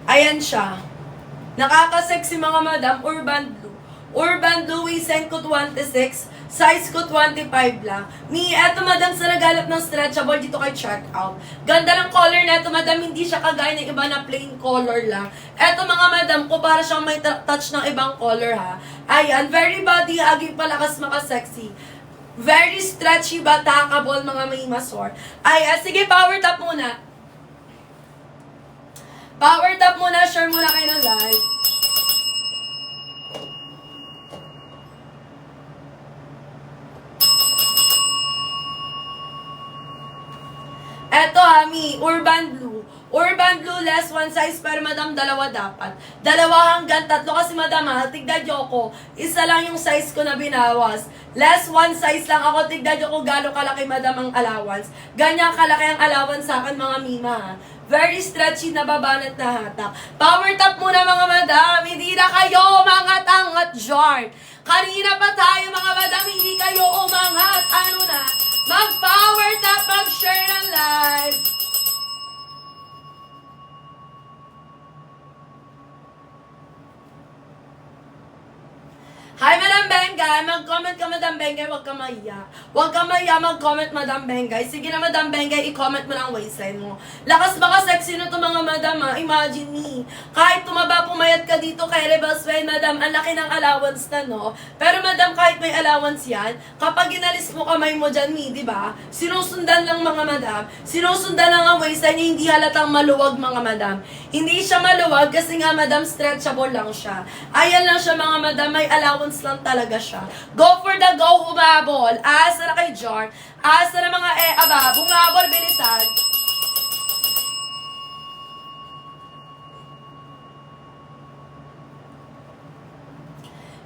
Ayan siya. Nakaka-sexy mga madam, Urban Blue. Urban Blue, waistline ko 26, size ko 25 lang. Eto madam sa naghanap ng stretchable dito kay check out. Ganda ng color neto madam, hindi siya kagaya ng iba na plain color lang. Eto mga madam ko, para siyang may touch ng ibang color ha. Ayan, very body hugging, palakas maka-sexy. Very stretchy, batakable mga may masor. Ayan, sige, power top muna. Power top muna, share muna kayo ng live. Eto Ami, Urban Blue. Urban Blue, less one size, pero madam, dalawa dapat. Dalawa hanggang tatlo kasi madam ha, tignan nyo ko. Isa lang yung size ko na binawas. Less one size lang ako, tignan nyo ko gano'ng kalaki madam ang allowance. Ganyan kalaki ang allowance sa akin mga mima ha. Very stretchy na babanat na hatak. Power top muna mga madam, hindi na kayo umangat-angat jar. Kanina pa tayo mga madam, hindi kayo umangat. Ano na? Mag-power tap, mag-share ng live. Hi, Madam Bengay. Mag-comment ka, Madam Bengay. Huwag ka mahiya. Huwag ka mahiya mag-comment, Madam Bengay. Sige na, Madam Bengay, i-comment mo lang waistline mo. Lakas baka sexy na to mga madam, ha? Imagine me. Kahit tumaba, pumayat ka dito kay Rebels Way, Madam, ang laki ng allowance na, no? Pero, Madam, kahit may allowance yan, kapag inalis mo kamay mo dyan, di ba? Sinusundan lang mga madam. Sinusundan lang ang waistline niya, hindi halatang maluwag, mga madam. Hindi siya maluwag kasi nga, Madam, stretchable lang siya. Ayan lang siya, mga madam, may allowance lang talaga siya. Go for the go, humabol. Asa na kay Jar. Asa na mga bumabol, bilisan.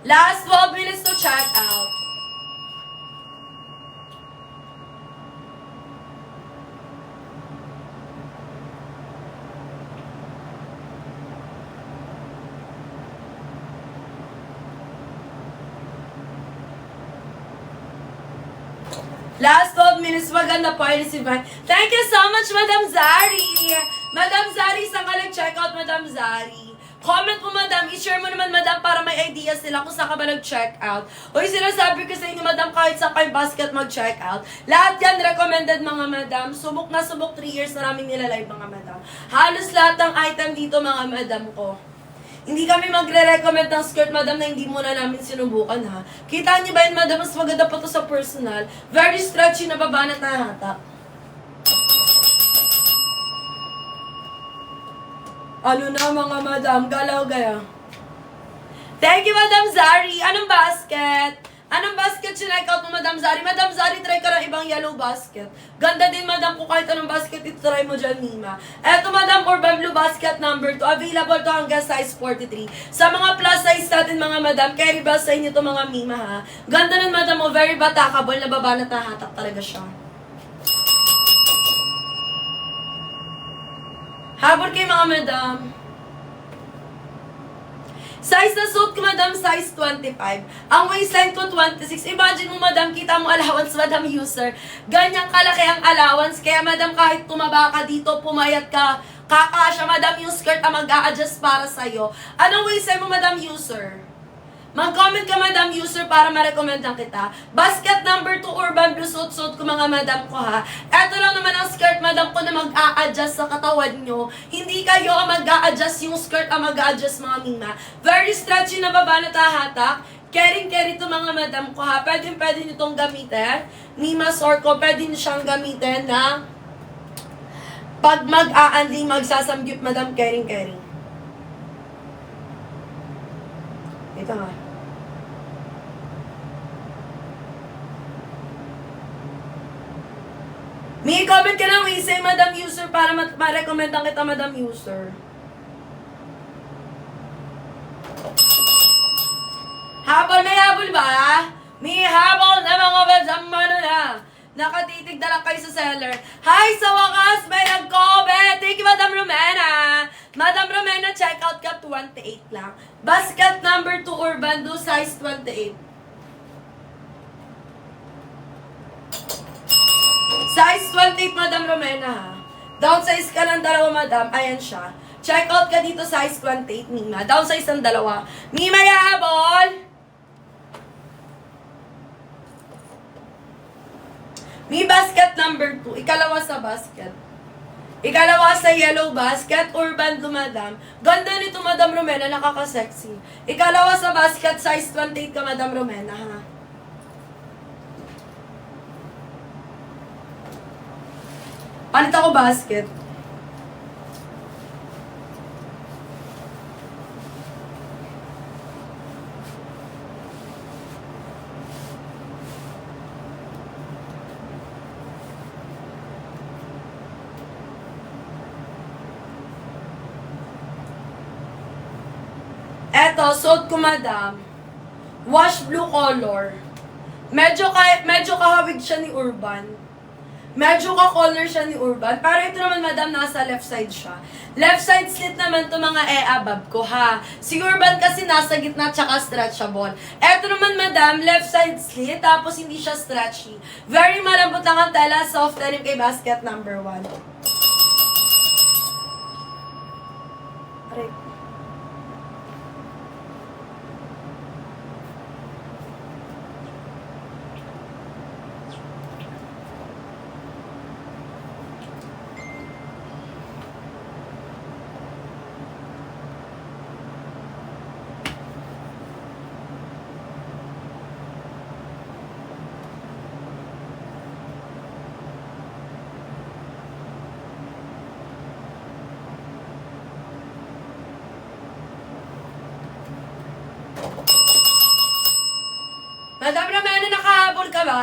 Last 12 minutes to check out. Last 12 minutes, maganda po ay receive. Thank you so much, Madam Zari. Madam Zari, saan ka nag-check out, Madam Zari? Comment mo, Madam. I-share mo naman, Madam, para may idea sila kung saan ka ba nag-check out. O yung sinasabi ko sa inyo, Madam, kahit saan kayo basket mag-check out. Lahat yan recommended, mga Madam. Subok na subok, 3 years na namin nilalive, mga Madam. Halos lahat ng item dito, mga Madam ko. Hindi kami magre-recommend ng skirt, madam, na hindi muna namin sinubukan, ha. Kita niyo ba yun, madam? Mas maganda pa to sa personal. Very stretchy na babanat na hatak. Ano na, mga madam? Galaw gaya. Thank you, Madam Zari. Anong basket? Anong basket sinek out mo, Madam Zari? Madam Zari, try ka ng ibang yellow basket. Ganda din, Madam, kung kahit anong basket, try mo dyan, Mima. Eto, Madam, Urban Blue basket number 2. Available to hanggang size 43. Sa mga plus size natin, mga Madam, carry ba sa inyo to, mga Mima, ha? Ganda nun, Madam, very batakable, nababanat na hatak talaga siya. Habol kayo, mga Madam. Size na suit ko, madam, size 25. Ang waistline ko, 26. Imagine mo, madam, kita mo allowance, madam user. Ganyang kalaki ang allowance. Kaya, madam, kahit tumaba ka dito, pumayat ka, kakasya, madam, yung skirt ang mag-a-adjust para sa'yo. Anong waistline mo, madam user? Mag-comment ka, madam user, para ma-recommendan kita. Basket number 2, Urban Blue suit ko, mga madam ko, ha. Eto lang naman ang skirt, madam ko, na mag-a-adjust sa katawan nyo. Hindi kayo ang mag-a-adjust, yung skirt ang mag-a-adjust, mga mima. Very stretchy na baba na tahatak. Caring-carry to, mga madam ko, ha. Pwede nyo itong gamitin. Mima sort ko, pwede nyo siyang gamitin na pag mag-a-unling, magsasamgyup, madam, caring-carry. Ito nga. May comment ka na, say Madam User, para ma-recommendan kita, Madam User. Habol, may habol ba? May habol na mga madam, ano na. Nakatitig na lang kayo sa seller. Hi, sa wakas, may nag-comment. Thank you, Madam Romena. Madam Romena, check out ka, 28 lang. Basket number 2, Urban Blue, size 28. Size 28, Madam Romena, ha. Downsize ka ng dalawa, madam. Ayan siya. Check out ka dito, size 28, Mima. Down sa isang dalawa. Mima, yahabol! Mi basket number 2. Ikalawa sa basket. Ikalawa sa yellow basket, urban blue, madam. Ganda nito, Madam Romena, nakaka-sexy. Ikalawa sa basket, size 28 ka, Madam Romena, ha? Palit ako basket. Eto, suot ko, madam. Wash blue color. Medyo kahawig siya ni Urban. Medyo ka-color siya ni Urban. Pero ito naman, madam, nasa left side siya. Left side slit naman to mga above ko, ha. Si Urban kasi nasa gitna tsaka stretchable. Ito naman, madam, left side slit, tapos hindi siya stretchy. Very malambot lang ang tela, soft denim kay basket number 1. Aray. Madam Romena, nakahabol ka ba?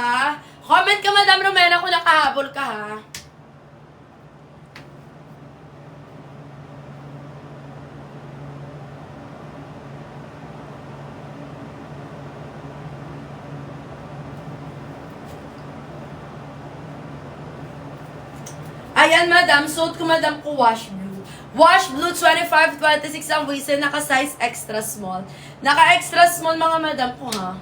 Comment ka, Madam Romena, kung nakahabol ka, ha? Ayan, madam. Suot ko, madam, ko wash blue. Wash blue 25-26 ang waist, naka-size extra small. Naka-extra small, mga madam ko, ha?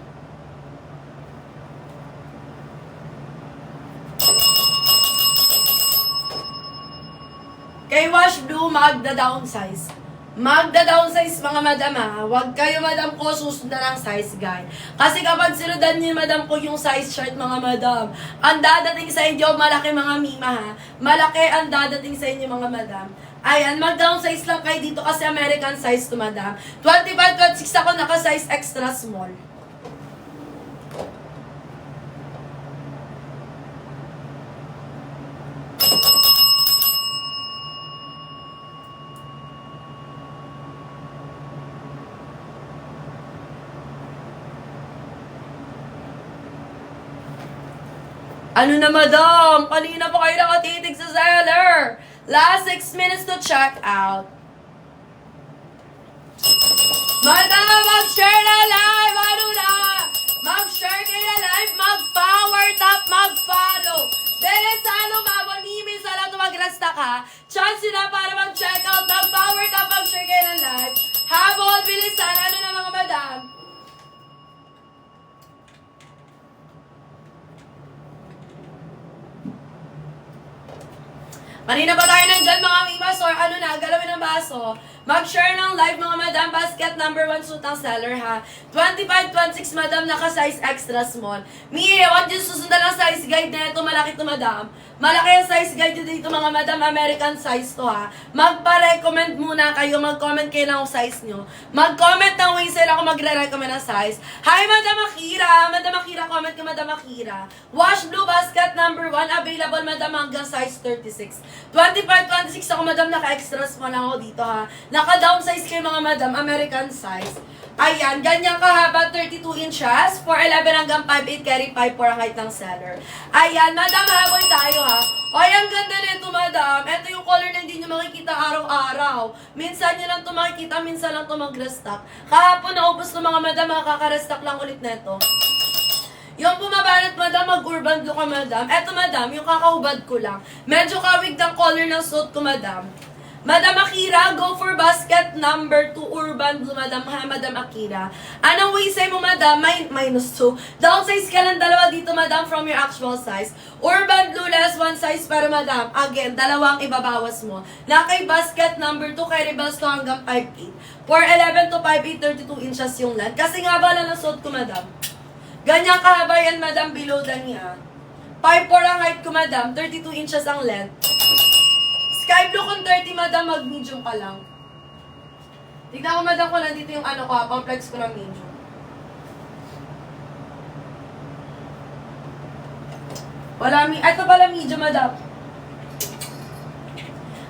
Kay wash blue, magda-downsize. Magda-downsize, mga madam, ha? Huwag kayo, madam ko, susundan ng size guide. Kasi kapag sinudan niyo, madam ko, yung size chart, mga madam, ang dadating sa inyo, malaki, mga mima, ha? Malaki ang dadating sa inyo, mga madam. Ayan, mag-downsize lang kayo dito kasi American size to, madam. 25-26 ako, naka-size extra small. Ano na, madam? Kanina pa kayo nakatitig sa seller. Last 6 minutes to check out. Madam, mag-share na live! Ano na? Mag-share kayo na live, mag-power tap, mag-follow. Beresano, mabon, minsan lang ito mag-restock, ha? Chance na para mag-check out, mag-power tap, mag-share kayo na live. Habol, bilisan. Ano na, mga madam? Kanina pa tayo nandyan, mga mimas, or ano na, galawin ang baso. Mag-share ng live, mga madam. Basket number 1 suit ng seller, ha. 25-26, madam, naka-size extra small. Huwag yung susundan ang size guide na ito. Malaki to, madam. Malaki ang size guide dito, mga madam. American size to, ha. Magpa-recommend muna kayo. Mag-comment kayo ng size nyo. Mag-comment ng waist, ako magre-recommend ng size. Hi, Madam Akira. Madam Akira, comment ka, Madam Akira. Wash blue basket number 1. Available, madam, hanggang size 36. 25-26 ako, madam, naka-extra small lang ako dito, ha. Naka-downsize kayo, mga madam, American size. Ayan, ganyan kahaba, 32 inches, 4'11 hanggang 5'8, carry 5'4 ang height ng seller. Ayan, madam, habol tayo, ha. Ay, ang ganda nito, madam. Ito yung color na hindi nyo makikita araw-araw. Minsan nyo lang ito makikita, minsan lang ito mag-restock. Kahapon, naubos ng mga madam, makaka-restock lang ulit nito. Yung pumabanat, madam, mag-urban blue ka, madam. Eto, madam, yung kakahubad ko lang. Medyo kawig ng color ng suit ko, madam. Madam Akira, go for basket number 2, Urban Blue, Madam. Ha, Madam Akira. Anong waist size mo, Madam? Minus 2. Downsize ka ng dalawa dito, Madam, from your actual size. Urban Blue, less 1 size, pero Madam, again, dalawang ibabawas mo. Na kay basket number 2, kay Rebels to hanggang 5'8". 4'11 to 5'8", 32 inches yung length. Kasi nga ba lang suot ko, Madam? Ganyan kahaba yan, Madam, below the knee, ha. 5'4 ang height ko, Madam. 32 inches ang length. Sky blue kung 30, Madam, mag-medium ka lang. Tignan ko, Madam, kung nandito yung ano ko, pang-flex ko ng medium. Wala, ito pala medium, Madam.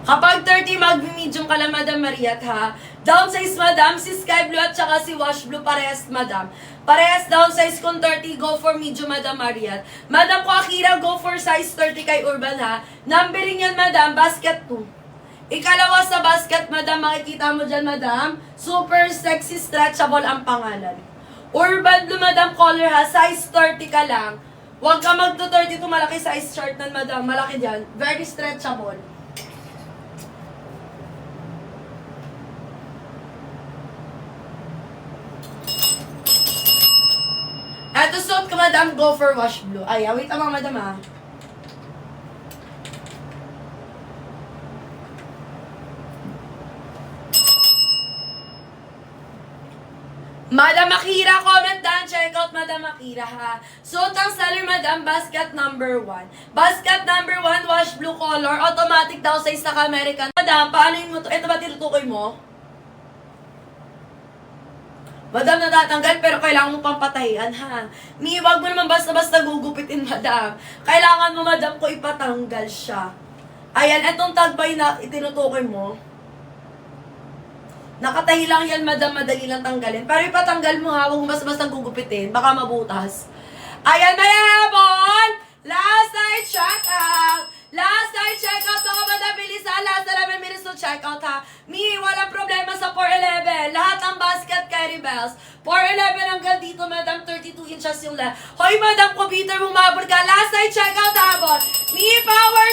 Kapag 30, mag-medium ka lang, Madam Mariat, ha? Downsize, Madam, si Sky Blue at saka si Wash Blue, parehas, Madam. Parehas downsize kung 30, go for medium, Madam Mariat. Madam ko, Akira, go for size 30 kay Urban, ha? Numbering yan, Madam, basket 2. Ikalawa sa basket, Madam, makikita mo dyan, Madam. Super sexy stretchable ang pangalan. Urban Blue, Madam, color, ha? Size 30 ka lang. Huwag ka magto-32, malaki size chart nan, Madam. Malaki dyan. Very stretchable. Eto, suot ko, Madam, go for wash blue. Ay, wait lang, Madam, ha. Madam Akira, comment down. Check out, Madam Akira, ha. Suot ang seller, Madam, basket number 1. Basket number 1, wash blue color. Automatic daw size na American. Madam, paano yung mo to? Ito ba tinutukoy mo? Madam, natatanggal, pero kailangan mo pang patahian, ha? Wag mo naman basta-basta gugupitin, Madam. Kailangan mo, Madam, ko ipatanggal siya. Ayan, etong tagbay na itinutukoy mo. Nakatahi lang yan, Madam, madali lang tanggalin. Pero ipatanggal mo, ha? Huwag mo basta-basta gugupitin. Baka mabutas. Ayan, may habol! Last night check out! Last night check out, mga Madam, bilisan. Last 11 minutes to check out, ha? Walang problema sa 4'11". Lahat ng basket kay Rebels. 4'11 hanggang dito, Madam, 32 inches yung length. Hoy, Madam, computer, bumabol ka. Last night check out, habol. Power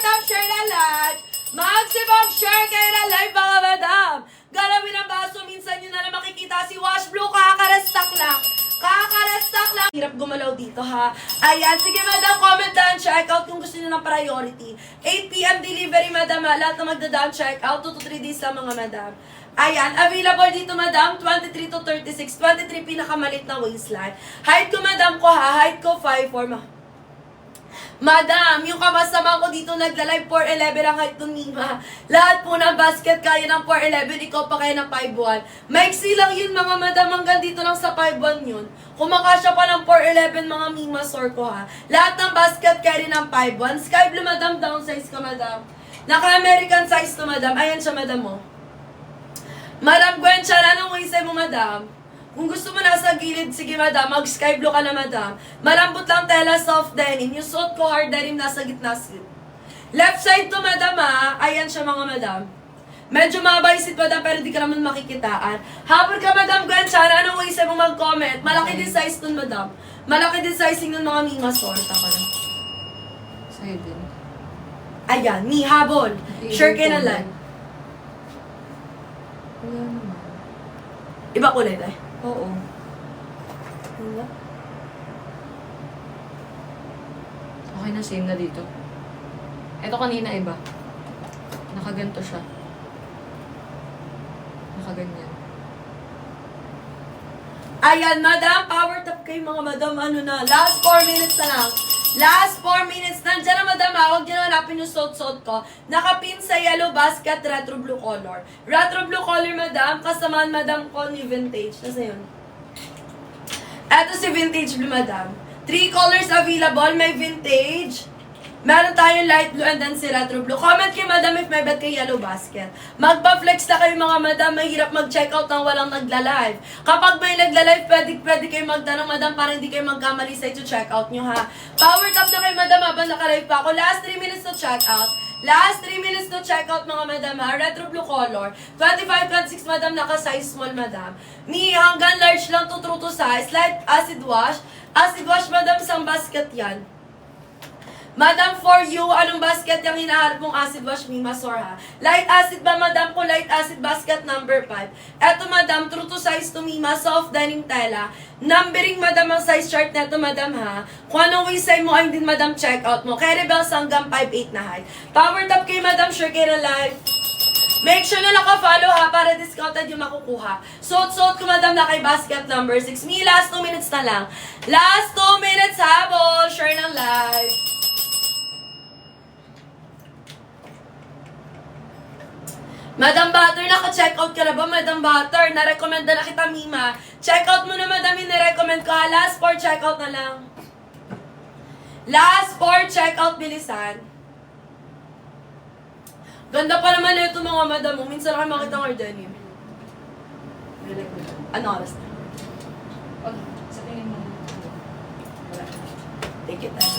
top, share na live. Maximum share kayo na live, mga Madam. Galawin ang baso, minsan nyo na lang makikita si Wash Blue, kakarestak lang. Hirap gumalaw dito, ha? Ayan, sige, Madam, comment down, check out kung gusto nyo ng priority. 8 p.m. delivery, Madam, ha? Lahat na magda-down check out, 2 to 3 days lang, mga Madam. Ayan, available dito, Madam, 23 to 36, 23 pinakamalit na waistline. Height ko, Madam ko, ha? Height ko, 5'4". Madam, yung kamasama ko dito nagla-live 4'11 ang height ng Mima. Lahat po ng basket kaya ng 4'11, ikaw pa kaya ng 5'1. Maiksi lang yun, mga Madam, hanggang dito lang sa 5'1 yun. Kumakasya pa ng 4'11, mga Mima store ko, ha. Lahat ng basket kaya rin ng 5'1. Sky blue, Madam, downsize ka, Madam. Naka-American size to, Madam. Ayan siya, Madam, mo. Madam Gwen, anong waist mo, Madam? Kung gusto mo nasa gilid, sige, Madam, mag-sky blue ka na, Madam. Malambot lang tela, soft denim. Yung suot ko, hard denim, nasa gitna slip. Left side to, Madam, ha. Ayan siya, mga Madam. Medyo mabay sit, Madam, pero di ka naman makikitaan. Habol ka, Madam Gwen, anong waist mo mag-comment? Malaki din size nun, Madam. Malaki din sizing nun, mga Mima sort. Ako na. Sa'yo din. Ayan, habol. Sure kayo na lang. Wala naman. Iba kulay, tayo. Oo. Wala. Okay na, same na dito. Ito kanina iba. Nakaganto siya. Nakaganyan. Ayan, Madam, power top kayo, mga Madam. Ano na, last 4 minutes na lang. Last 4 minutes. Nandiyan na, Madam, ha. Huwag nyo na hanapin yung suot-suot ko. Nakapin sa yellow basket, retro blue color. Retro blue color, Madam. Kasamaan, Madam, ko ni vintage. Nasa yun? Eto si vintage blue, Madam. 3 colors available. May vintage. Meron tayong light blue and then si retro blue. Comment kayo, Madam, if may bet kay yellow basket. Magpa-flex na kayo, mga Madam. Mahirap mag-checkout nang walang nagla-live. Kapag may nagla-live, pwede kayo magtanong, Madam, para hindi kayo magkamali sa ito checkout nyo, ha. Power top na kayo, Madam, habang naka-live pa ako. Last 3 minutes to checkout. Last 3 minutes to checkout, mga Madam, ha. Retro blue color. 25, 26, Madam, naka-size small, Madam. Hanggang large lang to true to size. Light acid wash. Acid wash, Madam, isang basket yan. Madam, for you, anong basket yung hinaharap mong acid wash, Mima Sor, ha? Light acid ba, Madam? Kung light acid, basket number 5. Eto, Madam, true to size to Mima, soft denim tela. Numbering, Madam, ang size chart neto, Madam, ha? Kung anong waistline mo, ayun din, Madam, check out mo. Kay Rebels hanggang 5'8 na height. Power top kay Madam, sure kay na live. Make sure na naka-follow, ha, para discounted yung makukuha. Suot-suot ko, Madam, na kay basket number 6. Mi, last 2 minutes na lang. Last 2 minutes, habol. Share ng live. Madam Butter, naka-check out ka na ba, Madam Butter? Na-recommend na kita, Mima. Check out mo na, Madam, yung na-recommend ko, ha? Last 4 check out na lang. Last 4 check out, bilisan. Ganda pa naman ito, mga Madam. Minsan lang kayo makita ng denim. Ano oras na? Sa tingin mo. Take it time.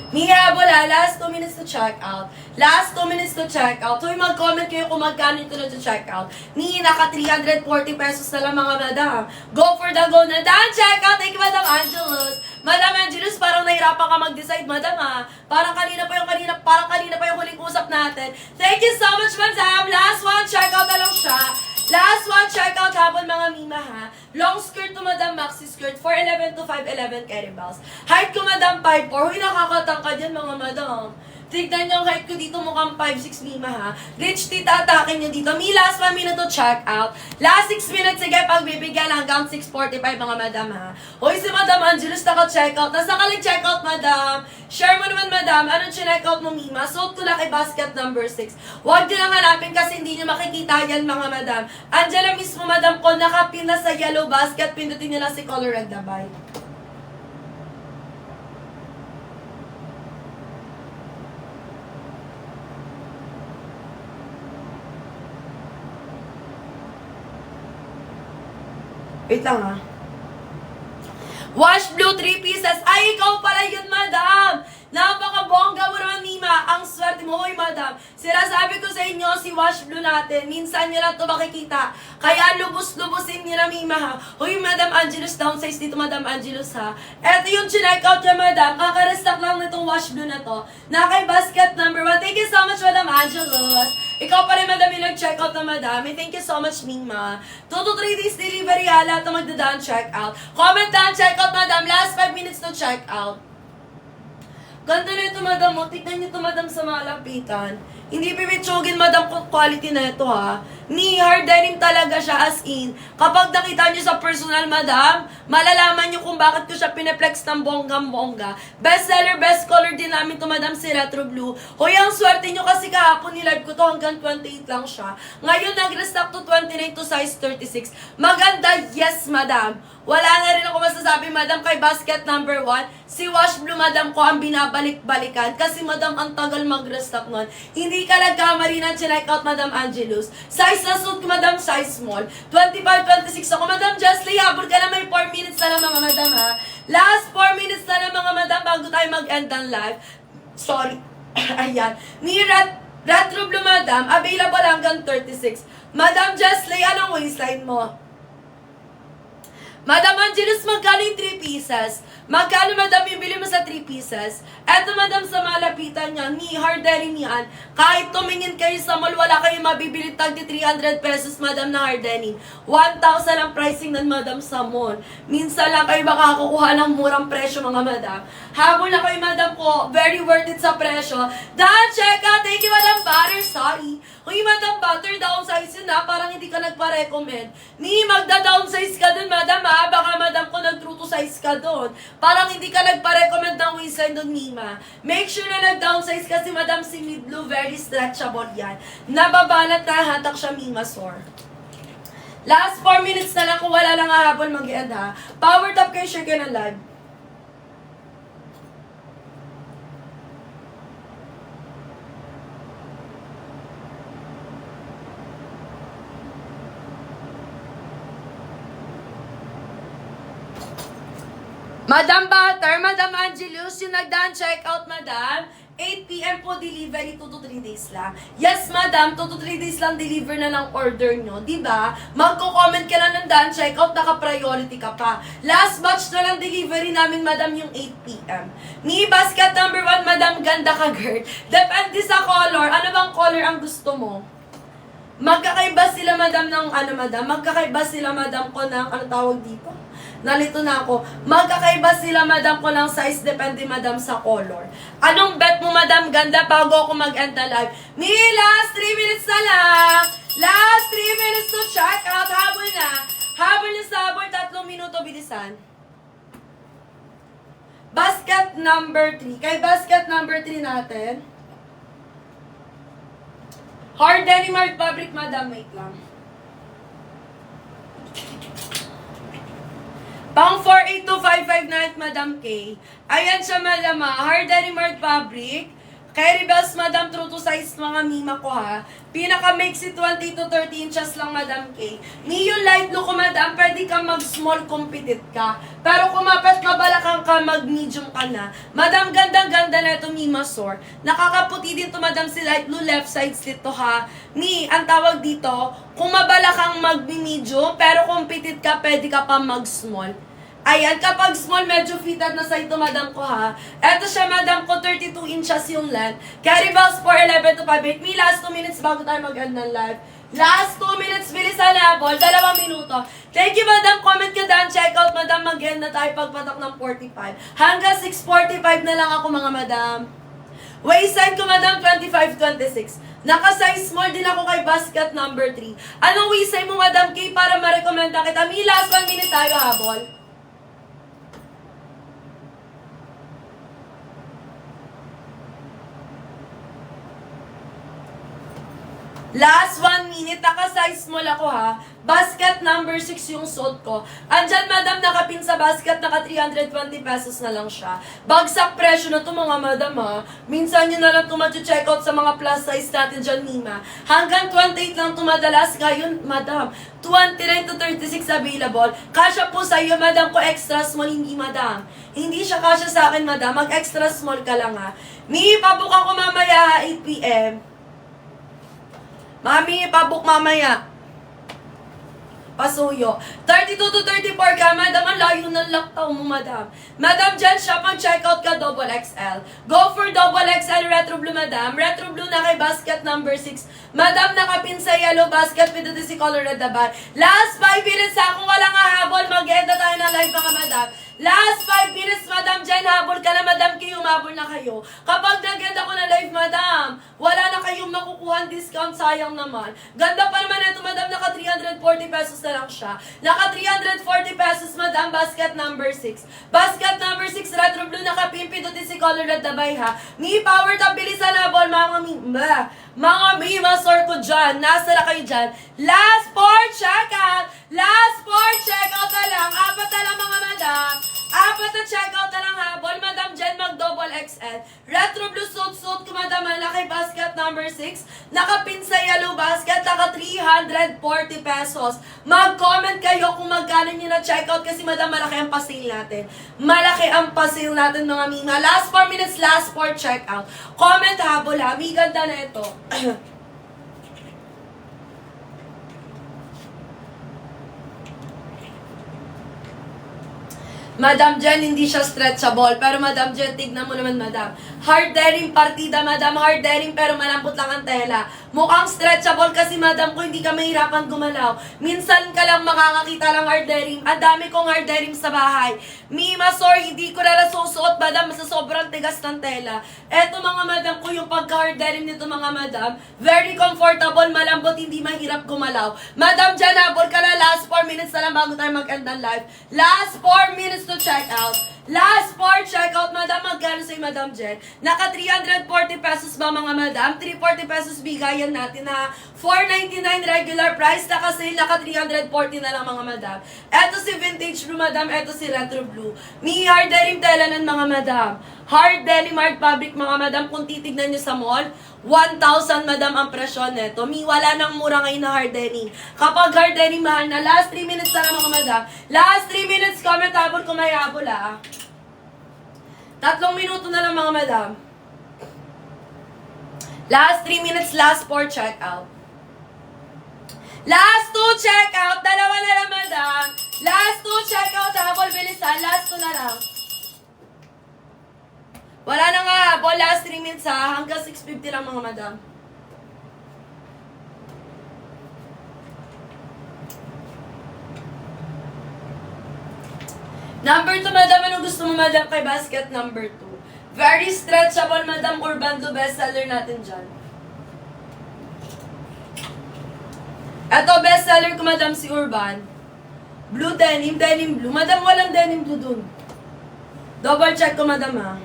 Mia, wala. Last 2 minutes to check out. Last 2 minutes to check out. Huy, mag-comment kayo kung magkano ito na to check out. Ni, naka 340 pesos na lang, mga Madam. Go for the go na. Dan, check out. Thank you, Madam Angelus. Madam Angelus, parang nahirapan ka mag-decide, Madam, ha? Parang kanina pa yung huling usap natin. Thank you so much, Madam. Last one, check out na lang siya. Last one, check out hapon, mga Mima, ha? Long skirt to Madam, maxi skirt, 4'11 to 5'11 carry bells. Height ko, Madam, 5'4. Huy, nakakatangka dyan, mga Madam. Tignan niyo ang height ko dito, mukhang 5'6", Mima, ha? Rich tita, atake niyo dito. Mi, last 1 minute to check out. Last 6 minutes, sige, pagbibigyan hanggang 6:45, mga Madam, ha? Hoy, si Madam Angelus, naka-check out. Nasa ka check out, Madam? Share mo naman, Madam. Anong check out mo, Mima? Suot ko lang kay basket number 6. Huwag niyo lang hanapin kasi hindi niyo makikita yan, mga Madam. Angela mismo, Madam ko, nakapin na sa yellow basket. Pindutin niyo na si color red na buy. Wait lang, ha. Wash blue 3 pieces. Ay, ikaw pala yun, Madam. Napaka-bongga mo naman, Mima. Ang swerte mo. Hoy, Madam. Sinasabi ko sa inyo, si Wash Blue natin, minsan nyo lang ito makikita. Kaya lubos-lubosin nyo na, Mima, ha. Hoy, Madam Angelus, downsize dito, Madam Angelus, ha. Eto yung chinek out niya, Madam. Kakarestock lang nitong Wash Blue na to. Na kay basket number 1. Thank you so much, Madam Angelus. Ikaw pa rin, Madam, yung nag-check out na, Madam. Thank you so much, Mima. 2 to 3 days delivery, ha. Lahat na magdadaan check out. Comment down, check out, Madam. Last 5 minutes to check out. Ganda na ito, Madam. O, tignan niyo ito, Madam, sa malapitan. Hindi pipitsugin, Madam, kung quality na ito, ha. Ni hard denim talaga siya, as in. Kapag nakita niyo sa personal, Madam, malalaman niyo kung bakit ko siya pineplex ng bonggang-bongga. Best seller, best color din namin to, Madam, si Retro Blue. Hoy, ang swerte niyo kasi kahapon nilive ko to hanggang 28 lang siya. Ngayon, nag-restock to 29 to size 36. Maganda, yes, Madam. Wala na rin ako masasabi, Madam, kay basket number 1. Si Wash Blue, Madam, ko ang binabalik-balikan. Kasi, Madam, ang tagal mag-restock nun. Hindi ka nagkamali na check out, Madam Angelus. Size na suit ko, Madam, size small. 25-26 ako, Madam Jessley. Habol ka na, may 4 minutes na lang, mga Madam, ha. Last 4 minutes na lang, mga Madam, bago tayo mag-end ng live. Sorry. Ayan. Ni Retro Blue, Madam, available hanggang 36. Madam Jessley, anong waistline mo? Madam Angelus, magkano yung 3 pieces? Magkano, Madam, yung bili mo sa 3 pieces? Eto, Madam, sa malapitan niya, ni hard denim yan. Kahit tumingin kayo sa mall, wala kayong mabibili tag di 300 pesos, Madam, na hard denim. 1,000 ang pricing ng Madam sa mall. Minsan lang kayo makakukuha ng murang presyo, mga Madam. Habol na kayo, Madam, ko. Very worth it sa presyo. Dahil, check out. Thank you, Madam Butter. Sorry. Uy, Madam Butter, downsize yun, ha? Parang hindi ka nagpa-recommend. Ni, magda-downsize ka dun, Madam, ha? Baka, Madam, ko nag-true to size ka dun. Parang hindi ka nagpa-recommend ng waistline dun, Mima. Make sure na nag-downsize kasi, Madam, si Mid Blue, very stretchable yan. Nababanat na hatak siya, Mima, sore. Last 4 minutes na lang kung wala lang hahabol mag-end, ha? Power top kayo, share kayo ng live. Madam Butter, Madam Angelus, yung nagdaan check out, Madam. 8 p.m. po delivery, 2 to 3 days lang. Yes, madam, 2 to 3 days lang deliver na ng order nyo, di ba? Magko-comment ka na ng daan, checkout, naka-priority ka pa. Last batch na lang delivery namin, madam, yung 8 p.m. Ni basket number 1, madam, ganda ka, girl. Depende sa color. Ano bang color ang gusto mo? Magkakaiba sila, madam, ng ano, madam? Magkakaiba sila, madam, ko ng, ano tawag dito? Nalito na ako. Magkakaiba sila, madam, ko ng size. Depende, madam, sa color. Anong bet mo, madam, ganda, bago ako mag-end na live? Mi, last 3 minutes na lang. Last 3 minutes to check out. Habol na. Habol na sa habol. 3 minuto, bilisan. Basket number 3. Kay basket number 3 natin. Hard denim art fabric, madam. Wait lang. Pang 48255 night, Madam K. Ayan siya, Madam, hard denim art fabric. Kay Rebels, Madam, true to size mga mima ko, ha. Pinaka-maxi 20 to 30 inches lang, Madam K. Yung light look ko, Madam, pwede ka mag-small competitive ka. Pero kung mabalakang ka, mag-medium ka na. Madam, gandang-ganda na ito, Mima Sor. Nakakaputi din to, Madam, si light blue left side slit to, ha. Ang tawag dito, kung mabalakang mag-medium, pero competitive ka, pwede ka pa mag-small. Ayan, kapag small, medyo fitted na sa ito, madam ko, ha. Eto siya, madam ko, 32 inches yung length. Carry bells 411 to 58. Me, last 2 minutes bago tayo mag-end ng live. Last 2 minutes, bilisan na, ball. 2 minuto. Thank you, madam. Comment ka daan. Check out, madam. Mag-end na tayo pagpatak ng 45. Hanggang 6:45 na lang ako, mga madam. Waistline ko, madam, 25-26. Naka-size small din ako kay basket number 3. Anong waistline mo, madam K, para ma-recommenda kita? Me, last 1 minute tayo, ha, ball. Last 1 minute, naka-size small ako, ha. Basket number 6 yung suot ko. Andyan, madam, nakapin sa basket, naka 320 pesos na lang siya. Bagsak presyo na to, mga madam, ha. Minsan nyo na lang check out sa mga plus size natin dyan, Mima. Hanggang 28 lang madalas. Ngayon, madam, 29 to 36 available. Kasya po sa iyo, madam, ko extra small, hindi, madam. Hindi siya kasya sa akin, madam. Mag-extra small ka lang, ha. Mi, pabukan ko mamaya, 8 p.m. Mami, pabook mamaya. Pasuyo. 32 to 34 ka, madam. Ang layo ng lockdown mo, madam. Madam, dyan siya, pang checkout ka, double XL. Go for double XL retro blue, madam. Retro blue na kay basket number 6. Madam, nakapin sa yellow basket with the color red na ba? Last 5 minutes, ha. Kung walang hahabol, mag-end na tayo ng live, mga madam. Last 5 minutes, madam, dyan, habol ka na, madam, kayo, humabol na kayo. Kapag nag-end ako na live, madam, wala na kayong makukuhan discount, sayang naman. Ganda pa naman ito, madam, naka 340 pesos na lang siya. Naka 340 pesos, madam, basket number 6. Basket number 6, retro blue, naka pimpi, duty si color red na bay, ha. Mi, power top, bilisan na, ball, mga mima, sort ko dyan, nasa na kayo dyan. Last 4 checkout, last 4 checkout na lang, 4 na lang, mga madam. 4 na checkout na lang, habol, madam, dyan, mag-double XL. Retro blue suit ko, madam, malaki basket number 6. Nakapin sa yellow basket, naka 340 pesos. Mag-comment kayo kung magkano nyo na checkout kasi, madam, malaki ang pa-sale natin. Malaki ang pa-sale natin, mga mima. Last 4 minutes, last 4 checkout. Comment, habol, ha. May ganda na ito. Madam Jen, hindi siya stretchable. Pero Madam Jen, tignan mo naman, madam. Hard denim partida, madam. Hard denim pero malambot lang ang tela. Mukhang stretchable kasi, madam, ko hindi ka mahirapan gumalaw. Minsan ka lang makakakita ng hard denim. Ang dami kong hard denim sa bahay. Mima, sorry, hindi ko na nasusuot, madam, sa sobrang tigas ng tela. Eto, mga madam ko, yung pagka-hard denim nito, mga madam. Very comfortable, malambot, hindi mahirap gumalaw. Madam Jen, habol ka na. Last 4 minutes na lang bago tayo mag-end ng live. Last 4 minutes to check out. Last 4 checkout, madam, magkano sa'yo, Madam Jen? Naka 340 pesos ba, mga madam? 340 pesos bigayan natin, ha? 499 regular price, naka-sale, naka 340 na lang, mga madam. Eto si vintage blue, madam, eto si retro blue. Mi hard denim tela ng mga madam. Hard denim art fabric, mga madam, kung titignan nyo sa mall, 1,000, madam, ang presyo neto. Mi, wala nang mura ngayon na hard denim. Kapag hard denim, mahal na. Last 3 minutes na lang, mga madam. Last 3 minutes, comment habol kung may habol, ha? 3 minuto na lang, mga madam. Last 3 minutes, last 4 check out. Last 2 check out. Dalawa na lang, madam. Last 2 check out. Habol, bilisan. Last 2 na lang. Wala na nga habol. Last 3 minutes ha. Hanggang 6:50 lang mga madam. Number 2, madam. Ano gusto mo, madam, kay basket number 2? Very stretchable, madam. Urbando bestseller natin dyan. Ito, bestseller ko, madam, si Urban. Blue denim, denim blue. Madam, walang denim blue dun. Double check ko, madam, ha.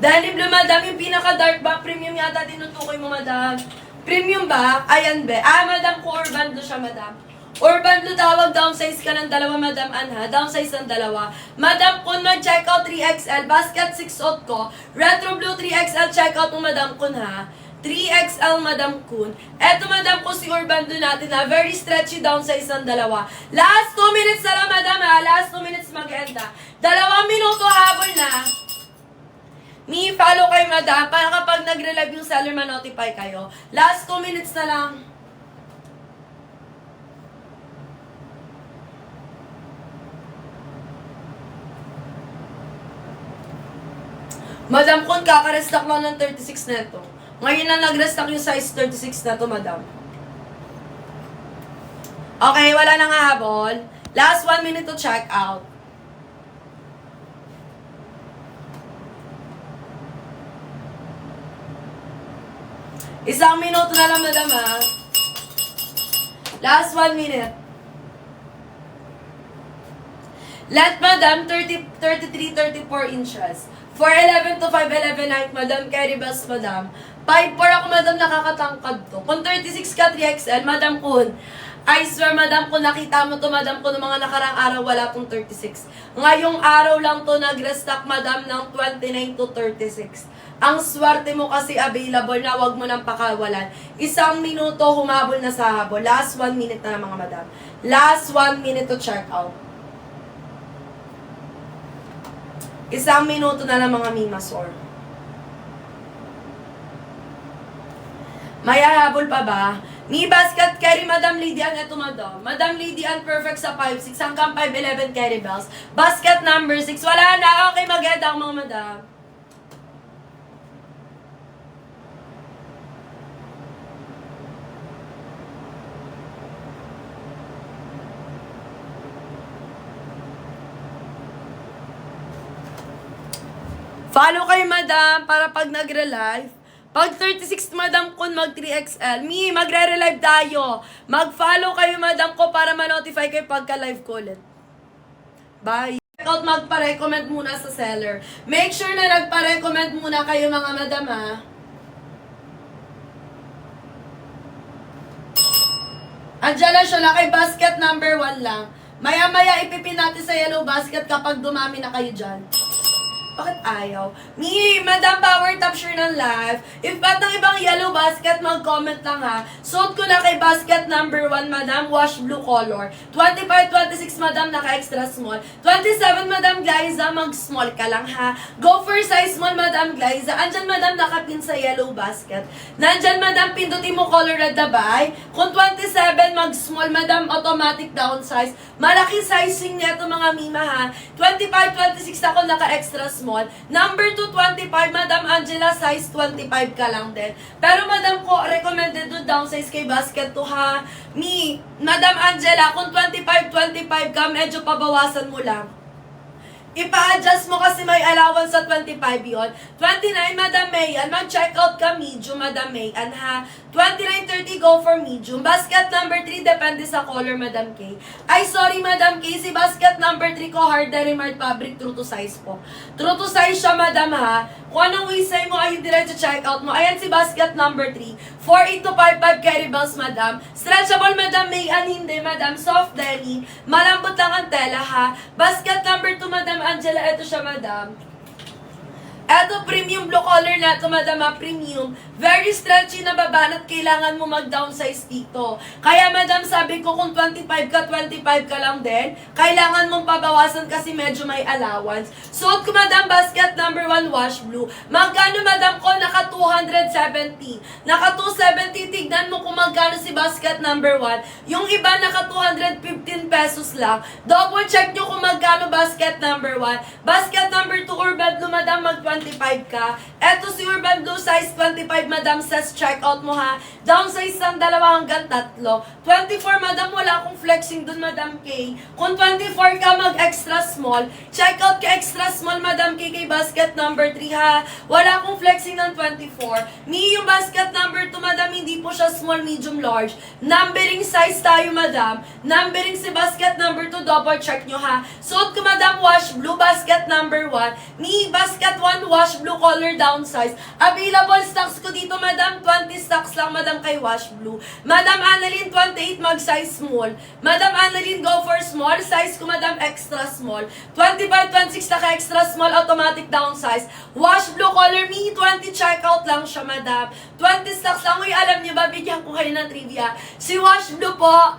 Denim blue, madam, yung pinaka-dark ba? Premium yata tinutukoy mo, madam. Premium ba? Ayan, be. Madam, ko Urban blue siya, madam. Urban blue tawag, downsize ka ng dalawa, madam Anha. Downsize ng dalawa. Madam Kun, mag-checkout 3XL. Basket 6 ko. Retro blue 3XL, checkout mo, madam Kun, ha. 3XL, madam Kun. Eto, madam ko, si Urban blue natin, ha. Very stretchy, downsize ng dalawa. Last 2 minutes na lang, madam, ha. Last 2 minutes mag-end, ha. 2 minuto, habol na. Follow kayo, madam, para kapag nagre-live yung seller, ma-notify kayo. Last 2 minutes na lang. Madam, kung kaka-restock lang ng 36 na ito. Ngayon na nag-restock yung size 36 na ito, madam. Okay, wala na nga habol. Last 1 minute to check out. Isang minuto na lang, madam, ha. Last 1 minute. Let, madam, 33, 34 inches. 4'11 to 5'11 height, madam. Carry bells, madam. 5'4 ako, madam, nakakatangkad to. Kung 36 ka, 3XL, madam Kun. I swear, madam, kung nakita mo to, madam, kung mga nakarang araw, wala tong 36. Ngayong araw lang to nag-restock, madam, ng 29 to 36. Ang swerte mo kasi available na, wag mo nang pakawalan. Isang minuto, humabol na sa habol. Last 1 minute na, mga madam. Last 1 minute to check out. Isang minuto na lang, mga mimasor. May hahabol pa ba? Ni basket carry, Madam Lydian. Ito, madam. Madam Lydian, perfect sa 5'6". Hanggang 5'11 carry bells. Basket number 6. Wala na. Okay, mag-head ang mga madam. Follow kayo, madam, para pag nagre-live. Pag 36, madam, kun mag 3XL. Magre-relive tayo. Mag-follow kayo, madam ko, para ma-notify kayo pagka-live ko ulit. Bye. Check out, magpa-recommend muna sa seller. Make sure na nagpa-recommend muna kayo, mga madam, ha. Andiyan na siya na kay basket number 1 lang. Maya-maya ipipin natin sa yellow basket kapag dumami na kayo dyan. Bakit ayaw? Madam, power top share ng live. If ba't ng ibang yellow basket, mag-comment lang, ha. Suot ko na kay basket number 1, madam, wash blue color. 25, 26, madam, naka-extra small. 27, madam Glyza, mag-small ka lang, ha. Go for size small, madam Glyza. Andyan, madam, nakapin sa yellow basket. Nandyan, madam, pindutin mo color red na buy. Kung 27, mag-small, madam, automatic downsize. Malaki sizing nito, mga mima, ha. 25, 26 ako, naka-extra small. Number 2, 25, Madam Angela, size 25 ka lang din. Pero, madam ko, recommended do downsize kay basket to, ha. Madam Angela, kung 25, 25 ka, medyo pabawasan mo lang. Ipa-adjust mo kasi may allowance sa 25 yon. 29, Madam Mayan, mag-check out ka medium, Madam Mayan, ha. 29, 30, go for medium. Basket number 3, depende sa color, Madam K. Ay, sorry, Madam K, si basket number 3 ko, hard remark fabric, true to size po. True to size siya, Madam, ha. Kung anong wisay mo, ayun diretso check out mo. Ayan si basket number 3. 48 to 55 carry bells, Madam. Stretchable, Madam Mayan, hindi, Madam. Soft denim. Malambot lang ang tela, ha. Basket number 2, Madam Angela, ito siya, madam. Eto, premium blue color na ito, madam, premium. Very stretchy na babanat, kailangan mo mag-downsize dito. Kaya, madam, sabi ko kung 25 ka lang din, kailangan mong pabawasan kasi medyo may allowance. Suot ko, madam, basket number 1, wash blue. Magkano, madam ko? Naka 270. Naka 270, tignan mo kung magkano si basket number 1. Yung iba, naka 215 pesos lang. Double check nyo kung magkano basket number 1. Basket number 2, Urban Blue, madam, mag 25 ka. Eto si Urban Blue, size 25, madam, says check out mo ha. Downsize ng 2 hanggang 3. 24, madam, wala akong flexing dun, madam K. Kung 24 ka, mag-extra small. Check out ka extra small, madam K, kay basket number 3 ha. Wala akong flexing ng 24. Yung basket number 2, madam, hindi po siya small, medium, large. Numbering size tayo, madam. Numbering si basket number 2, double check nyo ha. Suot ko, madam, wash blue, basket number 1. Basket 1, wash blue color downsize. Available stocks ko dito, madam. 20 stocks lang, madam, kay wash blue. Madam Annalyn, 28, mag-size small. Madam Annalyn, go for small. Size ko, madam, extra small. 25, 26 na ka-extra small, automatic downsize. Wash blue color, 20 checkout lang siya, madam. 20 stocks lang. Uy, alam niyo ba, bigyan ko kayo ng trivia. Si wash blue po,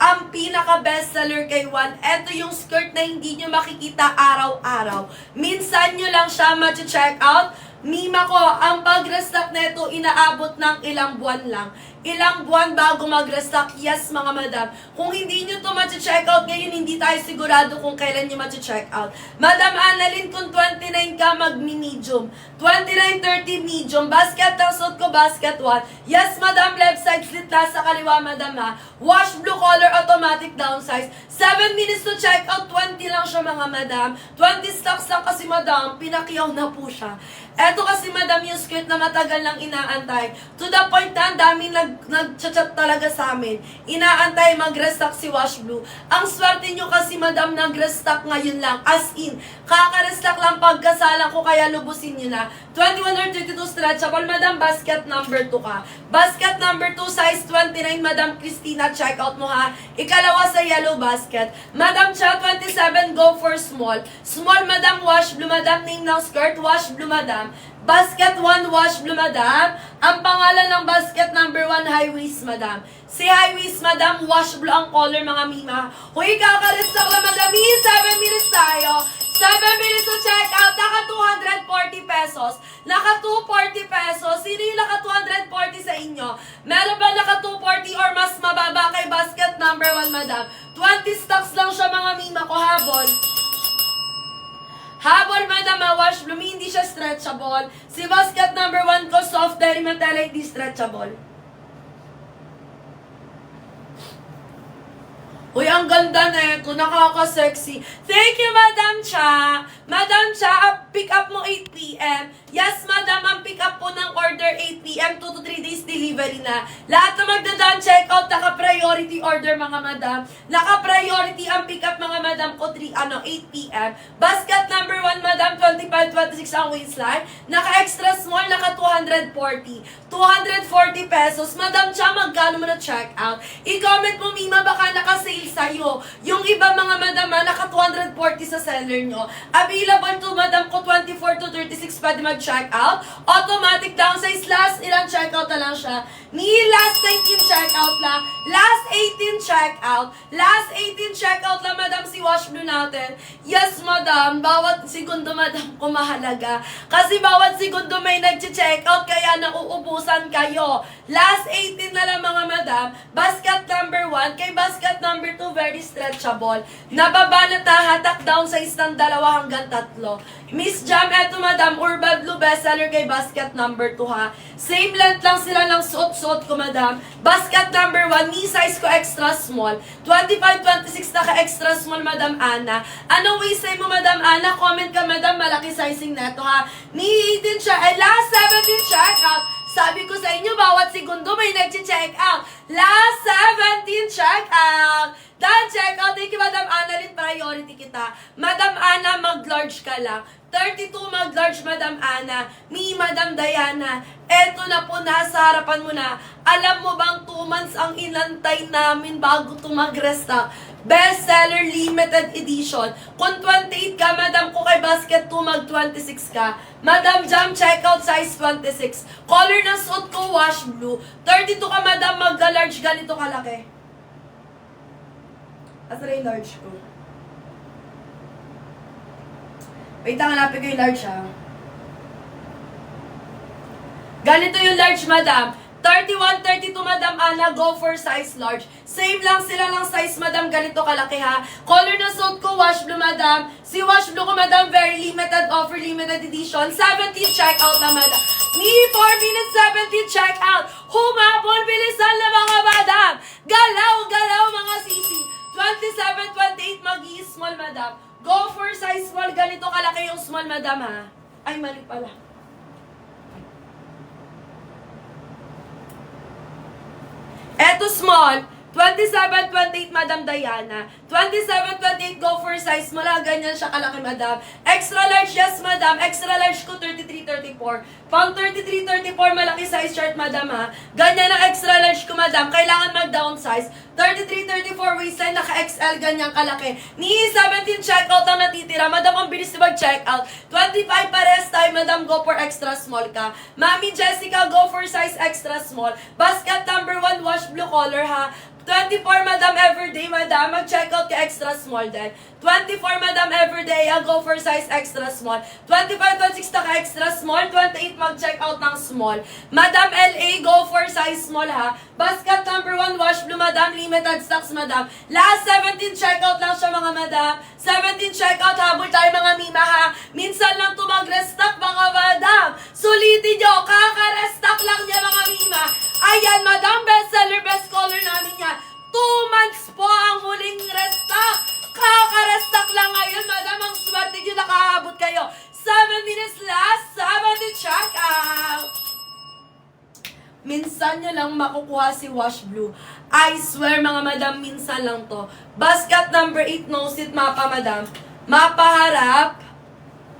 ang pinaka-bestseller kay Juan, eto yung skirt na hindi nyo makikita araw-araw. Minsan nyo lang siya ma-check out. Mima ko, ang pag-restock na ito, inaabot ng ilang buwan lang. Ilang buwan bago mag-restock. Yes, mga madam. Kung hindi nyo ito ma-check out ngayon, hindi tayo sigurado kung kailan nyo ma-check out. Madam Annalyn, kung 29 ka, mag-medium. 29, 30, medium. Basket lang, suot ko, basket 1. Yes, madam, left side slit na sa kaliwa, madam ha. Wash blue color, automatic downsize. 7 minutes to check out, 20 lang siya, mga madam. 20 stocks lang kasi, madam, pinakiyaw na po siya. Eto kasi, madam, yung skirt na matagal lang inaantay. To the point na, daming nag-chat talaga sa amin. Inaantay mag-restock si Wash Blue. Ang swerte nyo kasi, madam, nag-restock ngayon lang. As in, kaka-restock lang pagkasalan ko, kaya lubusin nyo na. 21 or 32 stretchable, madam, basket number 2 ka. Basket number 2, size 29, madam Christina, check out mo ha. Ikalawa sa yellow basket. Madam Cha, 27, go for small. Small, madam, Wash Blue, madam, name ng skirt, Wash Blue, madam. Basket 1, wash blue, madam. Ang pangalan ng basket number 1, high waist, madam. Si high waist, madam, wash blue ang color, mga mima. Huy, kakarestock lang, madam. 7 minutes tayo. 7 minutes to check out. Naka 240 pesos. Naka 240 pesos. Sino yung naka 240 sa inyo? Meron ba naka 240 or mas mababa kay basket number 1, madam? 20 stocks lang siya, mga mima ko, habol. Habol, madam, wash blue, hindi siya stretchable. Si basket number 1 ko, soft dairy metallic, hindi stretchable. Uy, ang ganda na ito. Nakaka-sexy. Thank you, Madam Cha. Madam Cha, pick up mo 8 p.m. Yes, madam, ang pick up po ng order 8 p.m. 2 to 3 days delivery na. Lahat na magdadaan checkout, naka-priority order, mga madam. Naka-priority ang pick up, mga madam ko, 8 p.m. Basket number 1, madam, 25, 26 ang waistline. Naka-extra small, naka 240. 240 pesos. Madam Cha, magkano mo na checkout? I-comment mo, Mima, baka naka-sale sa'yo. Yung iba, mga madam, naka 240 sa seller nyo. Available to, madam ko, 24 to 36, pwede mag-checkout. Automatic downsize, last ilang checkout na lang siya. Last 19 checkout lang. Last 18 checkout. Last 18 checkout lang, madam, si Wash Blue natin. Yes, madam, bawat segundo, madam, ko mahalaga. Kasi bawat segundo may nag-checkout, kaya nauubusan kayo. Last 18 na lang, mga madam. Basket number 1, kay basket number 2, very stretchable. Nababanat na, hatak down size ng 2 hanggang 3. Miss Jam, eto, madam, Urban Blue bestseller kay basket number 2, ha. Same length lang sila ng suot-suot ko, madam. Basket number 1, knee size ko extra small. 25-26 na ka-extra small, madam Ana. Anong waist size mo, madam Ana? Comment ka, madam, malaki sizing na ito, ha. Knee 18 siya. Last 17 checkout. Sabi ko sa inyo, bawat segundo may nag-check out. Last 17 check out. Done check out. Thank you, Madam Annalyn. Priority kita. Madam Ana, mag-large ka lang. 32 mag-large, Madam Ana. Me, Madam Diana. Eto na po, nasa harapan mo na. Alam mo bang 2 months ang inantay namin bago ito mag-restock? Bestseller limited edition. Kung 28 ka, madam, kung kay basket 2, mag 26 ka. Madam Jam, checkout size 26. Color ng suit ko, wash blue. 32 ka, madam, magka-large, ganito kalaki. Asa na yung large ko? Wait lang, hanapin ko yung large, ha. Ganito yung large, madam. 31, 32, Madam Ana, go for size large. Same lang sila ng size, Madam, ganito kalaki ha. Color na suit ko, wash blue, Madam. Si wash blue ko, Madam, very limited offer, limited edition. 17 checkout na, Madam. Ni 4 minutes, 17 checkout. Humabol, bilisan na mga Madam. Galaw, galaw mga sisi. 27, 28, mag-i-small, Madam. Go for size small, ganito kalaki yung small, Madam ha. Ay, mali pala. Eto small, 27, 28, Madam Diana. 27, 28, go for size. Mula ganyan siya kalaki, Madam. Extra large, yes, Madam. Extra large ko, 33, 34. Pang 33, 34, malaki size chart, Madam, ha. Ganyan ang extra large ko, Madam. Kailangan mag-downsize. 33, 34, waistline, naka-XL, ganyan kalaki. Ni 17, checkout ang natitira. Madam, ang bilis na mag-checkout. 25, pares tayo, Madam, go for extra small ka. Mami Jessica, go for size extra small. Basket number 1, wash blue color, ha. 24, Madam, everyday, Madam. Mag-checkout ka extra small din. 24, Madam, everyday. I'll go for size extra small. 25, 26 ka extra small. 28, mag-checkout ng small. Madam LA, go for size small, ha. Basket number 1, wash blue, Madam. Limited stocks, Madam. Last 17, checkout lang siya, mga Madam. 17, checkout. Habol tayo, mga Mima, ha. Minsan lang ito mag-restock, mga Madam. Sulitin nyo. Kaka-restock lang niya, mga Mima. Ayan, Madam, bestseller, best color namin yan. 2 months po ang huling restock. Kaka-restock lang ngayon, Madam. Ang swerte nyo, nakahabot kayo. 7 minutes last, 7 check out. Minsan nyo lang makukuha si wash blue. I swear, mga Madam, minsan lang to. Basket number 8, no seat mapa, Madam. Mapa harap.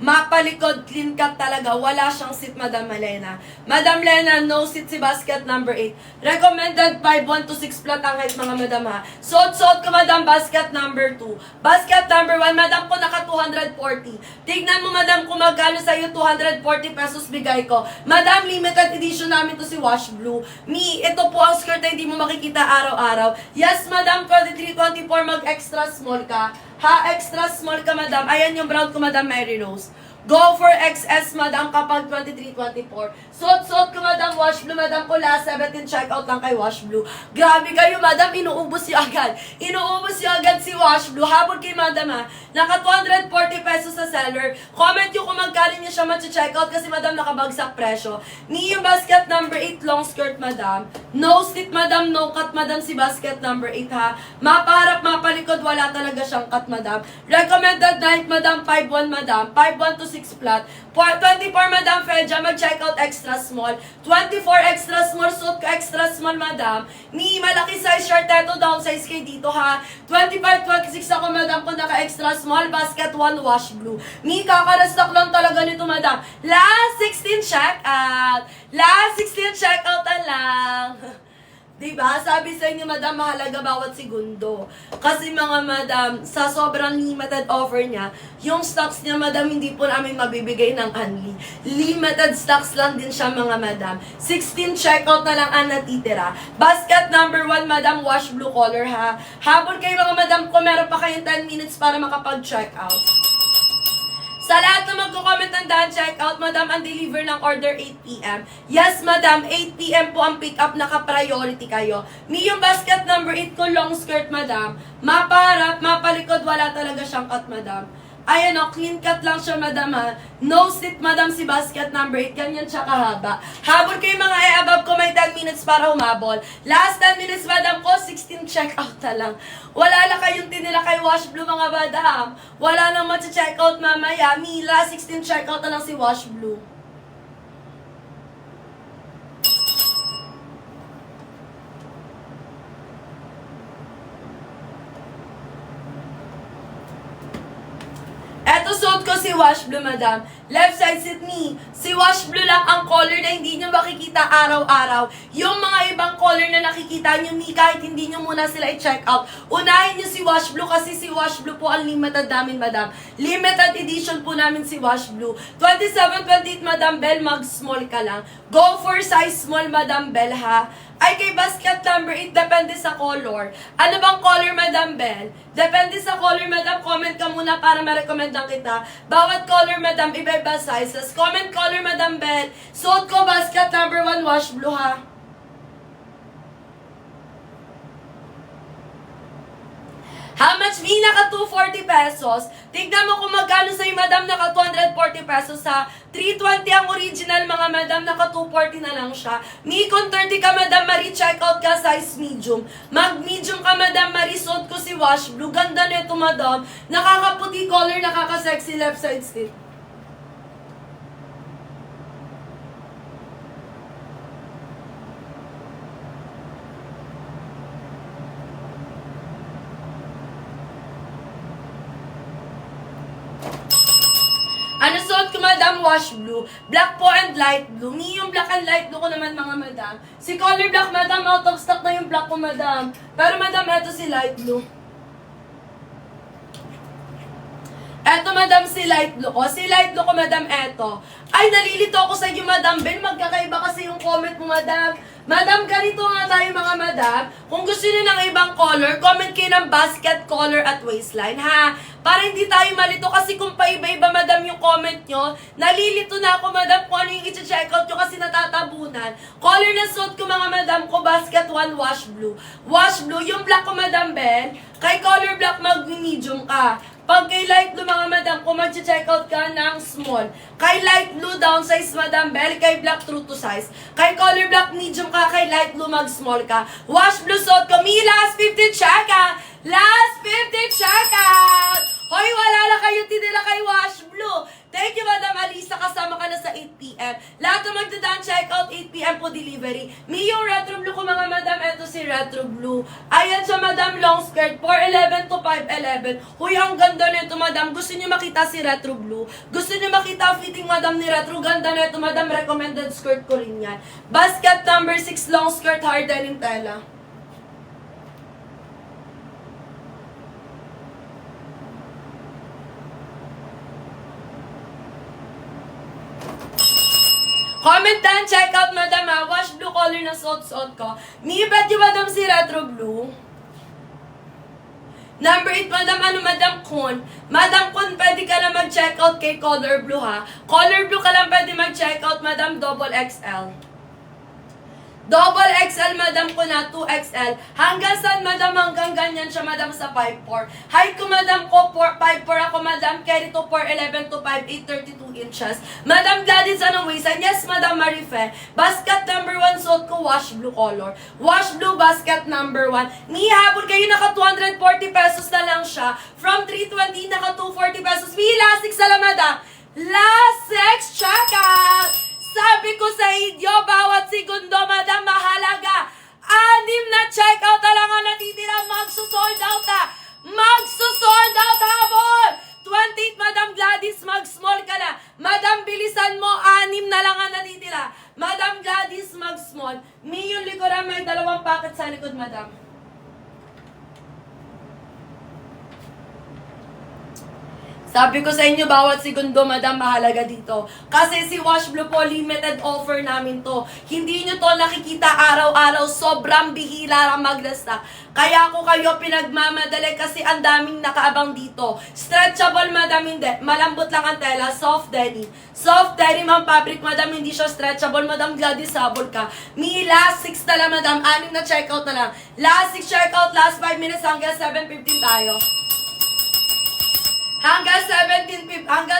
Mapalikod, clean cut talaga. Wala siyang seat, Madam Lena. Madam Lena, no seat si basket number 8. Recommended 5, 1 to 6 flat ang height, mga Madam, ha. Suot-suot ko, Madam, basket number 2. Basket number 1, Madam, ko naka 240. Tignan mo, Madam, kung magkano sa'yo 240 pesos bigay ko. Madam, limited edition namin to si wash blue. Ito po ang skirt na hindi mo makikita araw-araw. Yes, Madam, 23, 24, mag-extra small ka. Ha, extra small ka, Madam. Ayan yung brown ko, Madam Mary Rose. Go for XS, Madam, kapag 23, 24. Suot-suot ko, Madam, wash blue, Madam, ko last 17 checkout lang kay wash blue. Grabe kayo, Madam, inuubos yung agad. Inuubos yung agad si wash blue. Habol kay Madam, ha. Naka 240 pesos sa seller. Comment yung kung magkano niya siya mag-checkout kasi, Madam, nakabagsak presyo. Ni yung basket number 8, long skirt, Madam. No slit, Madam, no cut, Madam, si basket number 8, ha. Mapaharap, mapalikod, wala talaga siyang cut, Madam. Recommended night, Madam, 5-1, Madam. 5-1 to 6 flat. 24, Madam Fedja, mag-checkout extra small. 24, extra small, suit ko extra small, Madam. Ni malaki size short, eto down size kay dito, ha. 25, 26 ako, Madam, kung naka-extra small, basket 1, wash blue. Ni kaka-restock lang talaga nito, Madam. Last 16 check out. Last 16 check out na lang. Diba? Sabi sa inyo, Madam, mahalaga bawat segundo. Kasi mga Madam, sa sobrang limited offer niya, yung stocks niya, Madam, hindi po namin mabibigay ng unli. Limited stocks lang din siya, mga Madam. 16 checkout na lang ang natitira. Basket number 1, Madam, wash blue color, ha. Habol kayo, mga Madam, kung meron pa kayong 10 minutes para makapag-checkout. Sa lahat na magko-comment ng daan, check out, Madam, ang deliver ng order 8 p.m. Yes, Madam, 8 p.m. po ang pick-up, naka-priority kayo. Yung basket number 8 ko, long skirt, Madam. Mapaharap, mapalikod, wala talaga siyang cut, Madam. Ayan o, clean cut lang siya, Madam, ha. No slit, Madam, si basket number 8. Ganyan siya kahaba. Habol kayo, mga above ko, may 10 minutes para humabol. Last 10 minutes, Madam ko, 16 check out na lang. Wala na kayong tinila kay wash blue, mga Madam. Wala nang matcha-check out mamaya. Mila, 16 check out na lang si wash blue. Eto, so suot ko si Wash Blue, madam. Left side sit me. Si Wash Blue lang ang color na hindi nyo makikita araw-araw. Yung mga ibang color na nakikita nyo, me, kahit hindi nyo muna sila i-check out. Unahin nyo si Wash Blue kasi si Wash Blue po ang limited namin, madam. Limited edition po namin si Wash Blue. 27, 28, madam Bell, mag-small ka lang. Go for size small, madam Bell, ha? Ay, kay basket number 8, depende sa color. Ano bang color, Madam Bell? Depende sa color, Madam. Comment ka muna para ma-recommendan kita. Bawat color, Madam, iba-iba sizes. Comment color, Madam Bell. Suot ko basket number 1, wash blue, ha? How much? Me, naka 240 pesos. Tignan mo kung magkano sa'yo, madam, naka 240 pesos sa 320 ang original, mga madam, naka 240 na lang siya. Me, kung 30 ka, madam, check out ka, size medium. Mag-medium ka, madam, suot ko si Wash Blue. Ganda nito, madam. Nakakaputi color, nakaka-sexy left side stick. Ano suot ko, madam? Wash blue. Black po and light blue. Me, yung black and light blue ko naman, mga madam. Si color black, madam, out of stock na yung black ko, madam. Pero, madam, eto si light blue. Eto, madam, si light blue ko. Si light blue ko, madam, eto. Ay, nalilito ako sa inyo, madam Ben. Magkakaiba kasi yung comment mo, madam. Madam, ganito nga tayo, mga madam. Kung gusto niyo ng ibang color, comment kayo ng basket color at waistline, ha? Para hindi tayo malito kasi kung paiba-iba, madam, yung comment nyo, nalilito na ako, madam, kung ano yung i-check out nyo kasi natatabunan. Color na suit ko, mga madam, ko basket 1, wash blue. Wash blue, yung black ko, madam Ben, kay color black, mag-medium ka. Pag kay light blue, mga madam, kung mag-check out ka ng small. Kay light blue, downsize, madam Bell. Kay black, true to size. Kay color black, medium ka. Kay light blue, mag-small ka. Wash blue, suot ko. Me, last 15 check out! Last 15 check out! Hoy, wala na kayo tinila kay Wash Blue. Thank you, Madam Alisa. Kasama ka na sa 8 p.m. Lahat na magdadaan check out 8 p.m. po delivery. Me, yung retro blue ko, mga madam. Ito si retro blue. Ayan siya, madam, long skirt. 411 to 511. Huy, ang ganda nito, madam. Gusto niyo makita si retro blue? Gusto niyo makita fitting, madam, ni retro? Ganda nito, madam. Recommended skirt ko rin yan. Basket number 6, long skirt, hard denim tela. Comment down, check out, madam, ha? Wash blue color na suot-suot ko. Me, bet yung madam si retro blue. Number 8, madam, ano, madam Kun. Madam Kun, pwede ka na mag-check out kay color blue, ha? Color blue ka lang pwede mag-check out, madam, double XL. Double XL, madam ko na, 2XL. Hanggang saan, madam? Hanggang ganyan siya, madam, sa 5'4". Height ko, madam ko, 5'4" ako, madam. Carry to 4'11 to 5'8", 32 inches. Madam Gladys, anong waistline? Yes, madam Marife. Basket number 1, suot ko, wash blue color. Wash blue, basket number 1. Nihabol kayo, naka 240 pesos na lang siya. From 320, naka 240 pesos. Last 6 na, madam. Last 6, check out! Sabi ko sa inyo, bawat segundo, madam, mahalaga. 6 na check-out na lang ang natitira. Magsusold out, ha. Magsusold out, habol. 28, madam Gladys, mag-small ka na. Madam, bilisan mo, 6 na lang ang natitira. Madam Gladys, mag-small. Me, yung likuran, may 2 packet sa likod, madam. Sabi ko sa inyo, bawat segundo, madam, mahalaga dito. Kasi si Wash Blue po, limited offer namin to. Hindi nyo to nakikita araw-araw. Sobrang bihira lang maglastak. Kaya ako kayo pinagmamadali kasi ang daming nakaabang dito. Stretchable, madam, hindi. Malambot lang ang tela. Soft denim. Soft denim ang fabric, madam. Hindi siya stretchable. Madam Gladys, sabol ka. Me, last 6 na lang, madam. 6 na checkout na lang. Last 6 checkout, last 5 minutes hanggang 7:15 tayo. Hanggang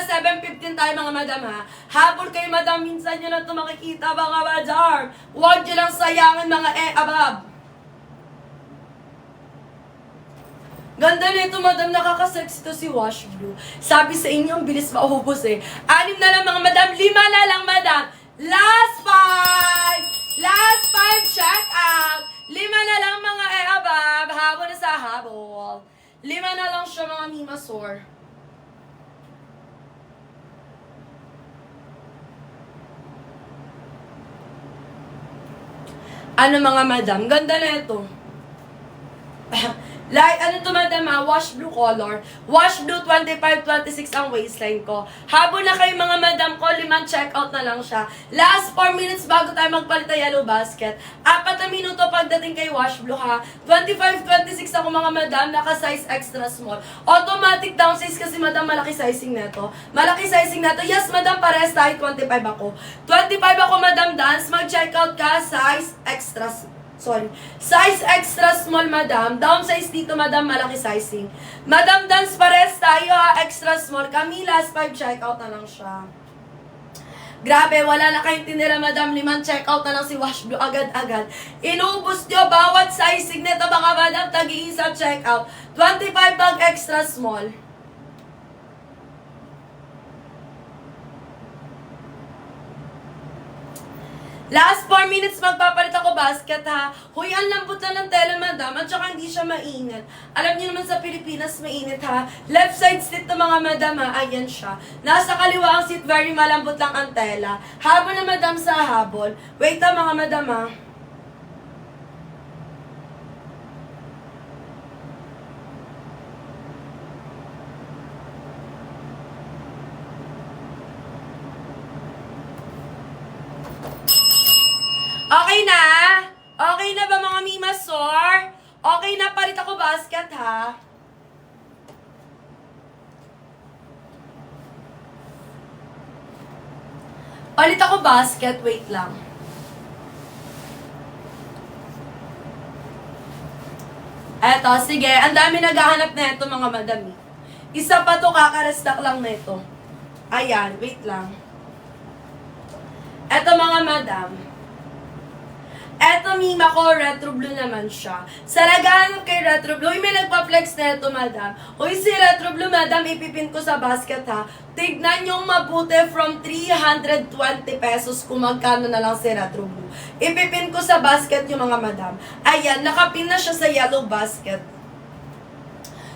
7:15 tayo, mga madam, ha. Habol kayo, madam. Minsan nyo lang ito makikita, mga madam. Huwag nyo lang sayangin, mga abab. Ganda nito, madam. Nakaka-sexy to si Wash Blue. Sabi sa inyo, ang bilis maubos, eh. 6 na lang, mga madam. 5 na lang, madam. Last 5! Last 5, check out! 5 na lang, mga abab. Habol na sa habol. 5 na lang siya, mga mimasor. Ano mga madam, ganda na ito. Like, ano to madam wash blue color. Wash blue 25-26 ang waistline ko. Habol na kayo mga madam ko, 5 checkout na lang siya. Last 4 minutes bago tayo magpalit ng yellow basket. 4 na minuto pagdating kay wash blue ha. 25-26 ako mga madam, naka size extra small. Automatic downsize kasi madam, malaki sizing neto. Malaki sizing neto. Yes madam, pares tayo, 25 ako. 25 ako madam dance, mag-checkout ka, size extra size extra small, madam. Downsize dito, madam. Malaki sizing. Madam Dance, pares tayo, ha. Extra small. Kami, last 5 checkout na lang siya. Grabe, wala na kayong tinira, madam. 5 checkout na lang si Wash Blue agad-agad. Inubos nyo bawat sizing nito, mga madam. Tag-iisa checkout. 25 bag extra small. Last 4 minutes magpapalit ako basket ha. Hoy, ang lambot na ng tela madam at saka hindi siya mainit. Alam niyo naman sa Pilipinas mainit ha. Left side seat to mga madam ha. Ayan siya. Nasa kaliwa ang seat, very malambot lang ang tela. Habol na madam sa habol. Wait ha mga madam ha. Okay na? Okay na ba mga mimasor? Okay na, palit ako basket ha? Palit ako basket, wait lang. Eto, sige, ang dami naghahanap na ito mga madami. Isa pa to, kakarestak lang na ito. Ayan, wait lang. Eto mga madam. Eto, mima ko, retro blue naman siya. Sa naghahanap kay retro blue, may nagpa-flex na ito, madam. Uy, si retro blue, madam, ipipin ko sa basket, ha. Tignan yung mabuti from 320 pesos kung magkano na lang si retro blue. Ipipin ko sa basket yung mga madam. Ayan, nakapin na siya sa yellow basket.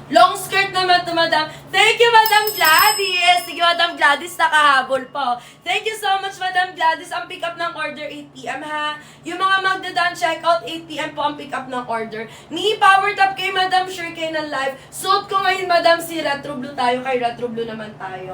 Long skirt naman to, madam. Thank you, Madam Gladys. Sige, Madam Gladys, nakahabol po. Thank you so much, Madam Gladys. Ang pick up ng order, 8 p.m. ha. Yung mga magdadaan checkout, 8 p.m. po ang pick up ng order. Ni powered up kay Madam, sure kayo ng live. Suot ko ngayon, Madam, si Retro Blue tayo. Kay Retro Blue naman tayo.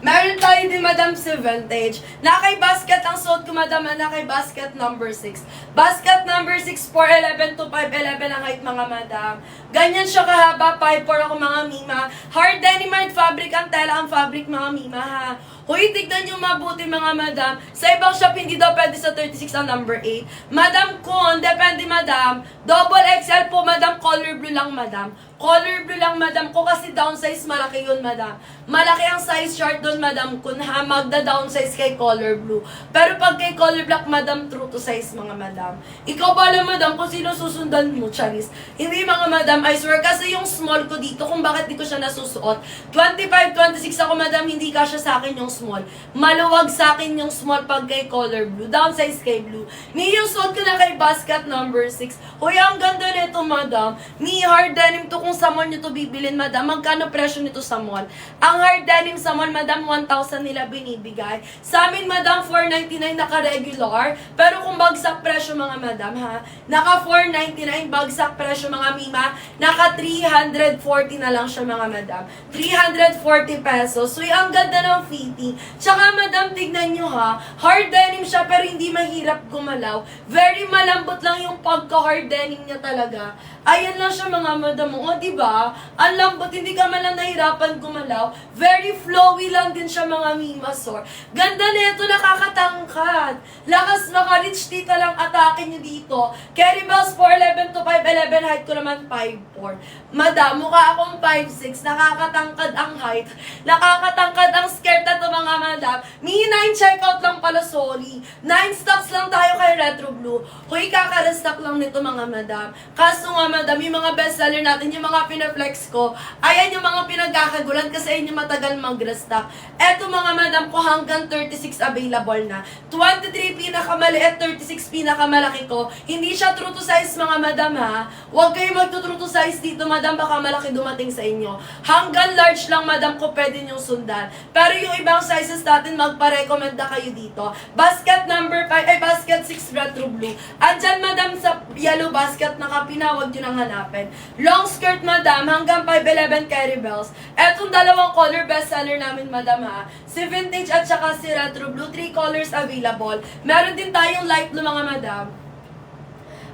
Meron tayo din, Madam, si Vintage. Nakay basket ang suot ko, Madam, nakay basket number 6. Basket number 6, 4'11 to 5'11 ang height, mga Madam. Ganyan siya kahaba, 5'4 ako, mga Mima. Hard denim hard fabric ang tela, ang fabric, mga Mima, ha. Hoy, tignan nyo mabuti, mga Madam. Sa ibang shop, hindi daw pwede sa 36 ang number 8. Madam, kung depende, Madam. Double XL po, Madam. Color blue lang, Madam. Color blue lang, Madam. Ko kasi downsize, malaki yun, Madam. Malaki ang size chart doon, Madam. Kung ha, magda-downsize kay color blue. Pero pag kay color black, Madam, true to size, mga Madam. Ikaw bala, Madam, kung sino susundan mo, Charis. Hindi, mga Madam, I swear. Kasi yung small ko dito, kung bakit di ko siya nasusuot. 25-26 ako, Madam, hindi kasya sa akin yung small. Maluwag sa akin yung small pag kay color blue. Downsize kay blue. Ni yung suot ko na kay basket number 6. Hoy, ang ganda nito, Madam. Ni hard denim to, kung sa mall nyo to bibilin, Madam. Magkano presyo nito sa mall? Ang hard denim sa mall, Madam, 1,000 nila binibigay. Sa amin, Madam, 499 naka-regular. Pero kung bagsak presyo, mga Madam, ha? Naka 499 bagsak presyo, mga Mima. Naka 340 na lang siya, mga Madam. 340 pesos. So, ang ganda ng fitting. Tsaka, Madam, tignan nyo, ha? Hard denim siya, pero hindi mahirap gumalaw. Very malambot lang yung pagka-hard denim niya talaga. Ayan lang siya, mga Madam. O, diba? Ang lambot, hindi ka man lang nahirapan gumalaw. Very flowy lang din siya, mga Mimasor. Ganda nito, nakakatangkad. Lakas maka-reach, tita lang atake nyo dito. Carry bells 4'11 to 5'11, height ko naman 5'4. Madam, mukha akong 5'6. Nakakatangkad ang height. Nakakatangkad ang skirt na to, mga Madam. Mi 9 checkout lang pala, sorry. 9 stocks lang tayo kay Retro Blue. blue. Huy, kaka-restock lang nito mga madam. Kaso nga madam, yung mga bestseller natin, yung mga pinaflex ko, ayan yung mga pinagkakagulan kasi ayun yung matagal mag-restock. Eto mga madam ko, hanggang 36 available na. 23 pinakamaliit, 36 pinakamalaki ko. Hindi siya true to size mga madam ha. Huwag kayo magto-true to size dito madam, baka malaki dumating sa inyo. Hanggang large lang madam ko pwede nyong sundan. Pero yung ibang sizes natin, magpa-recommend na kayo dito. Basket number 5, ay basket 6 retro blue. Andyan madam sa yellow basket na kapinawag nyo nang hanapin. Long skirt madam, hanggang 5'11 carry bells. Etong dalawang color bestseller namin madam ha. Si vintage at saka si retro blue, 3 colors available. Meron din tayong light blue mga madam.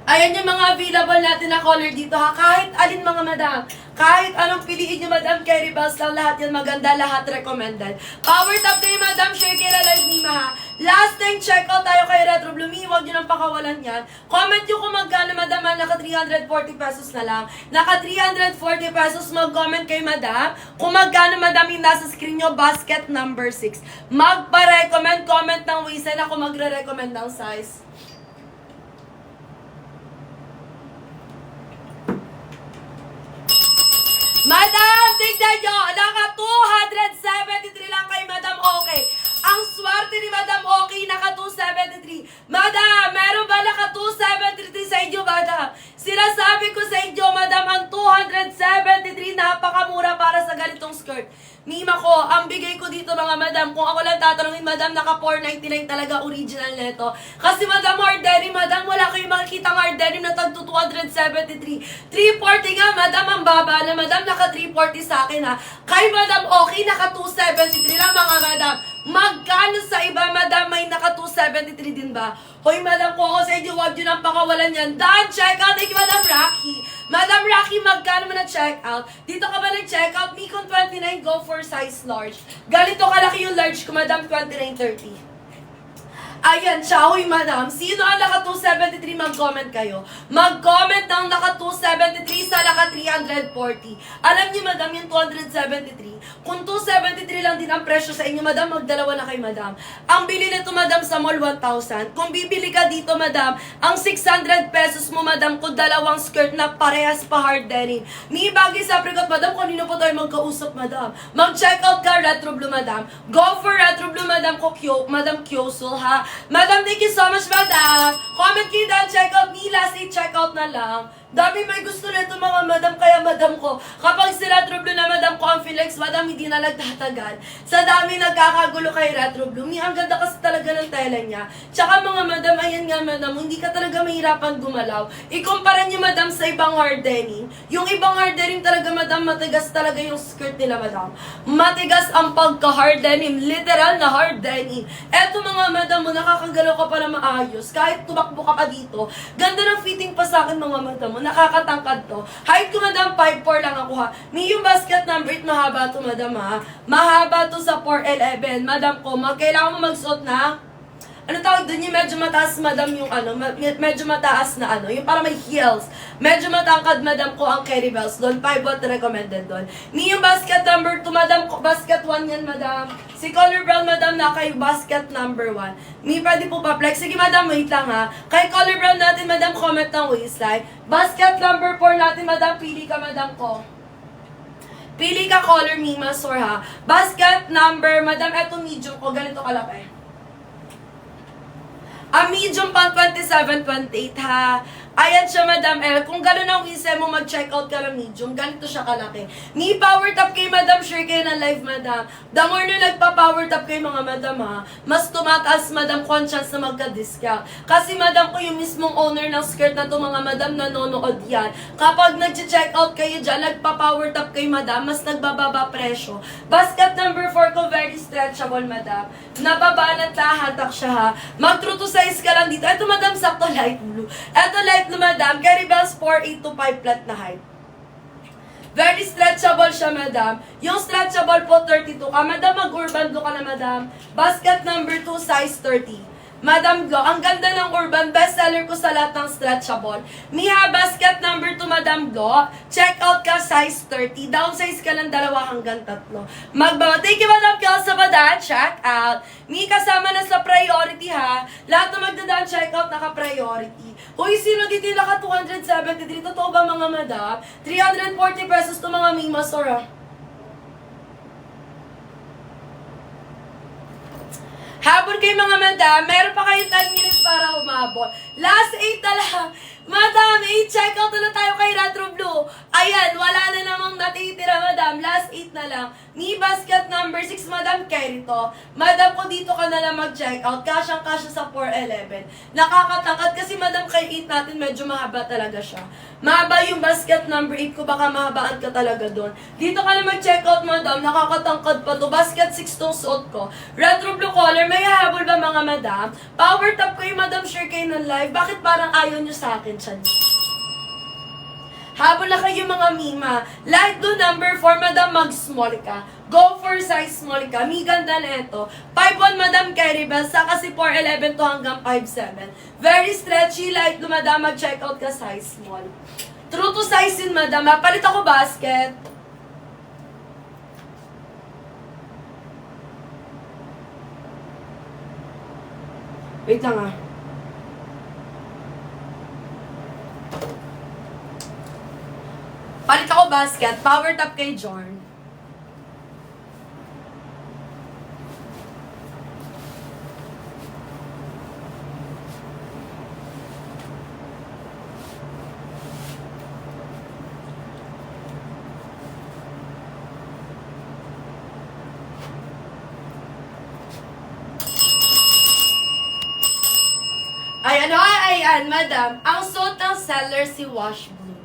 Ayan yung mga available natin na color dito ha. Kahit alin mga madam. Kahit anong piliin nyo madam, carry bells lang, lahat yan maganda, lahat recommended. Power top kayo madam, share kayo na live Mima ha. Last time check out tayo kay Retro Blue. Huwag nyo nang pakawalan yan. Comment nyo kung magkano madam, naka 340 pesos na lang. Naka 340 pesos, mag-comment kay madam. Kung magkano madam yung nasa screen nyo, basket number 6. Magpa-recommend, comment ng Wisen ako magre-recommend ng size. Madam, tignan nyo, naka 273 lang kay Madam Okay. Ang swerte ni Madam Okay, naka 273. Madam, meron ba naka 273 sa inyo, Madam? Sinasabi ko sa inyo, Madam, ang 273, napakamura para sa ganitong skirt. Mima ko, ang bigay ko dito mga madam, kung ako lang tatanungin, madam, naka 499 talaga original neto. Kasi madam, hard denim, madam, wala kayong makikita ng hard denim na tag 273. 340 nga, madam, ang baba na, madam, naka 340 sa akin ha. Kay madam, okay, naka 273 lang mga madam. Magkano sa iba, madam, may naka 273 din ba? Hoy, madam, kung ako sa inyo, huwag nyo nang pakawalan yan. Dan, check out, thank you, Madam Rocky. Madam Rocky, magkano mo na-check out? Dito ka ba nag-check out? Micon 29, go for size large. Ganito kalaki yung large ko, Madam, 29.30. Ayan siya, huy madam. Sino ang naka 273? Mag-comment kayo. Mag-comment ng naka 273 sa naka 340. Alam niyo madam, yung 273. Kung 273 lang din ang presyo sa inyo, madam, magdalawa na kay madam. Ang bili nito madam sa mall 1,000. Kung bibili ka dito madam, ang 600 pesos mo madam, kung dalawang skirt na parehas pa hard denim. May bagay sa apricot madam, kung nino pa tayo magkausap madam. Mag-check out ka Retro Blue madam. Go for Retro Blue madam ko, Madam Kyosul ha. Madam, thank you so much, madam. Comment kayo dahil check out ni last check out na lang. Dami may gusto nito mga madam, kaya madam ko, kapag si Retro Blue na madam ko ang Felix, madam, hindi na nagtatagal. Sa dami nagkakagulo kay Retro Blue, ang ganda kasi talaga ng tela niya. Tsaka mga madam, ayan nga madam, hindi ka talaga mahirapan gumalaw. Ikumpara niyo madam sa ibang hard denim. Yung ibang hard denim talaga madam, matigas talaga yung skirt nila madam. Matigas ang pagka-hard denim, literal na hard denim. Eto mga madam, nakakagalaw ka pa na maayos, kahit tumakbo ka pa dito. Ganda ng fitting pa sa akin mga madam, nakakatangkad to. Height ko madam, 5'4 lang ako ha. May yung basket number 8, mahaba to madam ha. Mahaba to sa 4'11. Madam ko, kailangan mo magsuot na, ano tawag doon, yung medyo mataas madam yung ano, medyo mataas na ano, yung para may heels. Medyo matangkad madam ko ang carry bells doon, 5'1 recommended doon. May yung basket number 2 madam ko, basket 1 yan madam. Si color brown madam na kay basket number 1. May pwede po pa flex. Sige madam, wait lang ha. Kay color brown natin madam, comment ng waistline. Basket number 4 natin madam, pili ka madam ko. Pili ka color Mima Sor ha. Basket number, madam, eto medium ko, ganito kalaki. Medium pang 27-28 ha. Ayan siya, Madam L. Kung gano'n ang wise mo, mag-check out ka ng medium. Ganito siya kalaki. Ni power top kay Madam, share kayo ng live, Madam. The more na nagpa-power top kay mga Madam, ha, mas tumataas, Madam, ko ang chance na magka-discount. Kasi, Madam, ko yung mismong owner ng skirt na to, mga Madam, nanonood yan. Kapag nag-check out kayo dyan, nagpa-power top kay Madam, mas nagbababa presyo. Basket number 4 ko, very stretchable, Madam. Nababanat hatak siya, ha. Mag-true to size ka lang dito. Ito, Madam, sakto light blue. Ito, light blue, madam. Carry bells 4'8 to 5 flat na height. Very stretchable siya, madam. Yung stretchable po, 32 ka. Madam, mag-urban blue ka na, madam. Basket number 2, size 30. Madam Glo, ang ganda ng Urban, bestseller ko sa lahat ng stretchable. Miha, basket number 2, Madam Glo. Check out ka, size 30. Downsize ka ng 2 hanggang 3. Thank you, Madam Glo, sa padaan. Check out. Mi, kasama na sa priority, ha. Lahat na magdadaan, check out, naka-priority. Hoy, sino dito yung naka 273? Totoo ba, mga madam? 340 pesos to mga Mima Store, ha. Habol kayo mga madam, meron pa kayong 10 minutes para humabol. Last 8 na lang. Madam, i-check out na tayo kay Retro Blue. Ayan, wala na namang natitira, madam. Last 8 na lang. Mi basket number 6, madam, carry to. Madam, kung dito ka na lang mag-check out, kasyang-kasya sa 411. Nakakatangkad kasi, madam, kay 8 natin, medyo mahaba talaga siya. Mahaba yung basket number 8 ko, baka mahabaan ka talaga doon. Dito ka na mag-check out, madam, nakakatangkad pa to. Basket 6 tong suot ko. Retro Blue color, may habol ba mga madam? Power top kayo, madam, share kayo ng live. Bakit parang ayaw nyo sa akin, Chan? Habol na kayo mga Mima. Light do number 4, madam, mag-small ka. Go for size small ka. Mi ganda na ito. 5'1", madam, carry bell. Sa kasi 4'11 to hanggang 5'7". Very stretchy, light do, madam, mag-check out ka size small. True to size yun, madam. Palit ako basket. Wait lang, ah. Palit ako basket. Power top kay Jorn. Ayan, madam. Ang suot ng seller si Wash Blue.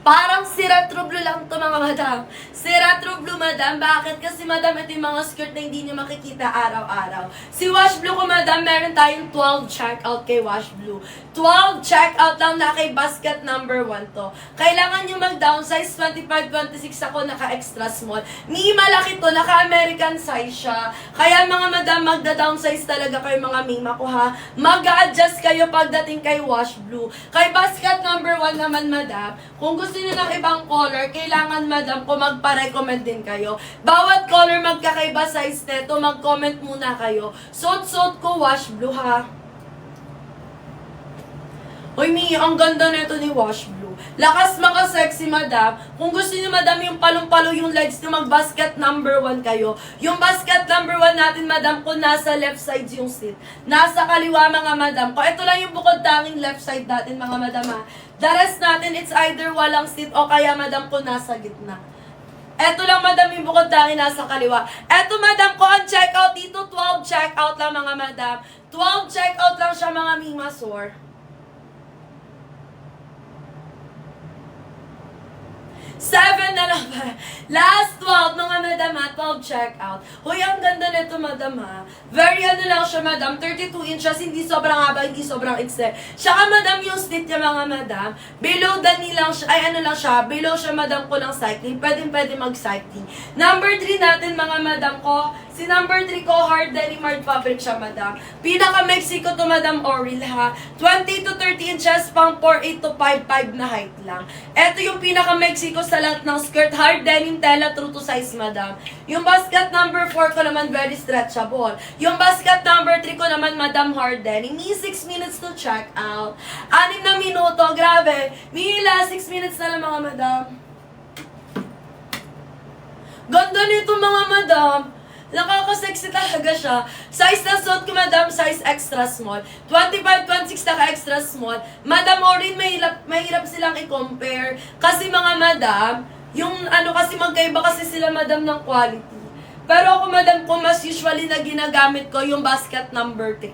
Parang si Retro Blue lang to mga madam. Si Retro Blue, madam. Bakit? Kasi madam, ito yung mga skirt na hindi nyo makikita araw-araw. Si Wash Blue ko, madam, meron tayong 12 checkout kay Wash Blue. 12 checkout lang na kay basket number 1 to. Kailangan nyo mag-downsize. 25-26 ako, naka-extra small. Ni malaki to, naka-American size siya. Kaya mga madam, magda-downsize talaga kayo mga Mima ko, ha. Mag-a-adjust kayo pagdating kay Wash Blue. Kay basket number 1 naman, madam, kung gusto nyo ng ibang color, kailangan, madam, kung magpa-recommend din kayo. Bawat color magkakaiba size neto, mag-comment muna kayo. Suot-suot ko, Wash Blue, ha. Uy, Mi, ang ganda nito ni Wash Blue. Lakas mga sexy, madam. Kung gusto niyo, madam, yung palong-palo yung legs niyo, mag-basket number 1 kayo. Yung basket number 1 natin, madam, kung nasa left side yung seat. Nasa kaliwa, mga madam. Kung ito lang yung bukod tanging left side natin, mga madam, ha. The rest natin, it's either walang seat o kaya, madam, kung nasa gitna. Eto lang, madam, yung bukod tanging nasa kaliwa. Eto, madam, kung ang checkout dito, 12 checkout lang, mga madam. 12 checkout lang siya, mga Mima Store. 7 na lang ba? Last 12, mga madam, ha? 12 checkout. Hoy, ang ganda nito, madam, ha? Very ano lang siya, madam. 32 inches, hindi sobrang haba, hindi sobrang ikse. Saka, madam, yung slit niya, mga madam, below the knee lang siya, ay ano lang siya, below siya, madam, ko ng cycling. Pwede mag-cycling. Number 3 natin, mga madam ko, si number 3 ko, hard denim hard fabric siya, madam. Pinaka-Mexico to, madam, Oril, ha? 20 to 30 inches, pang 4'8 to 5'5 na height lang. Ito yung pinaka-Mexico sa lahat ng skirt, hard denim tela, true to size, madam. Yung basket number 4 ko naman, very stretchable. Yung basket number 3 ko naman, madam, hard denim. May 6 minutes to check out. 6 na minuto, grabe. Mila, 6 minutes na lang, mga madam. Ganda nito, mga madam. Nakaka-sexy talaga siya. Size na suot ko, madam, size extra small. 25-26 naka-extra small. Madam Orin, mahirap silang i-compare. Kasi mga madam, yung ano kasi magkaiba kasi sila, madam, ng quality. Pero ako, madam, kung mas usually na ginagamit ko, yung basket number 3.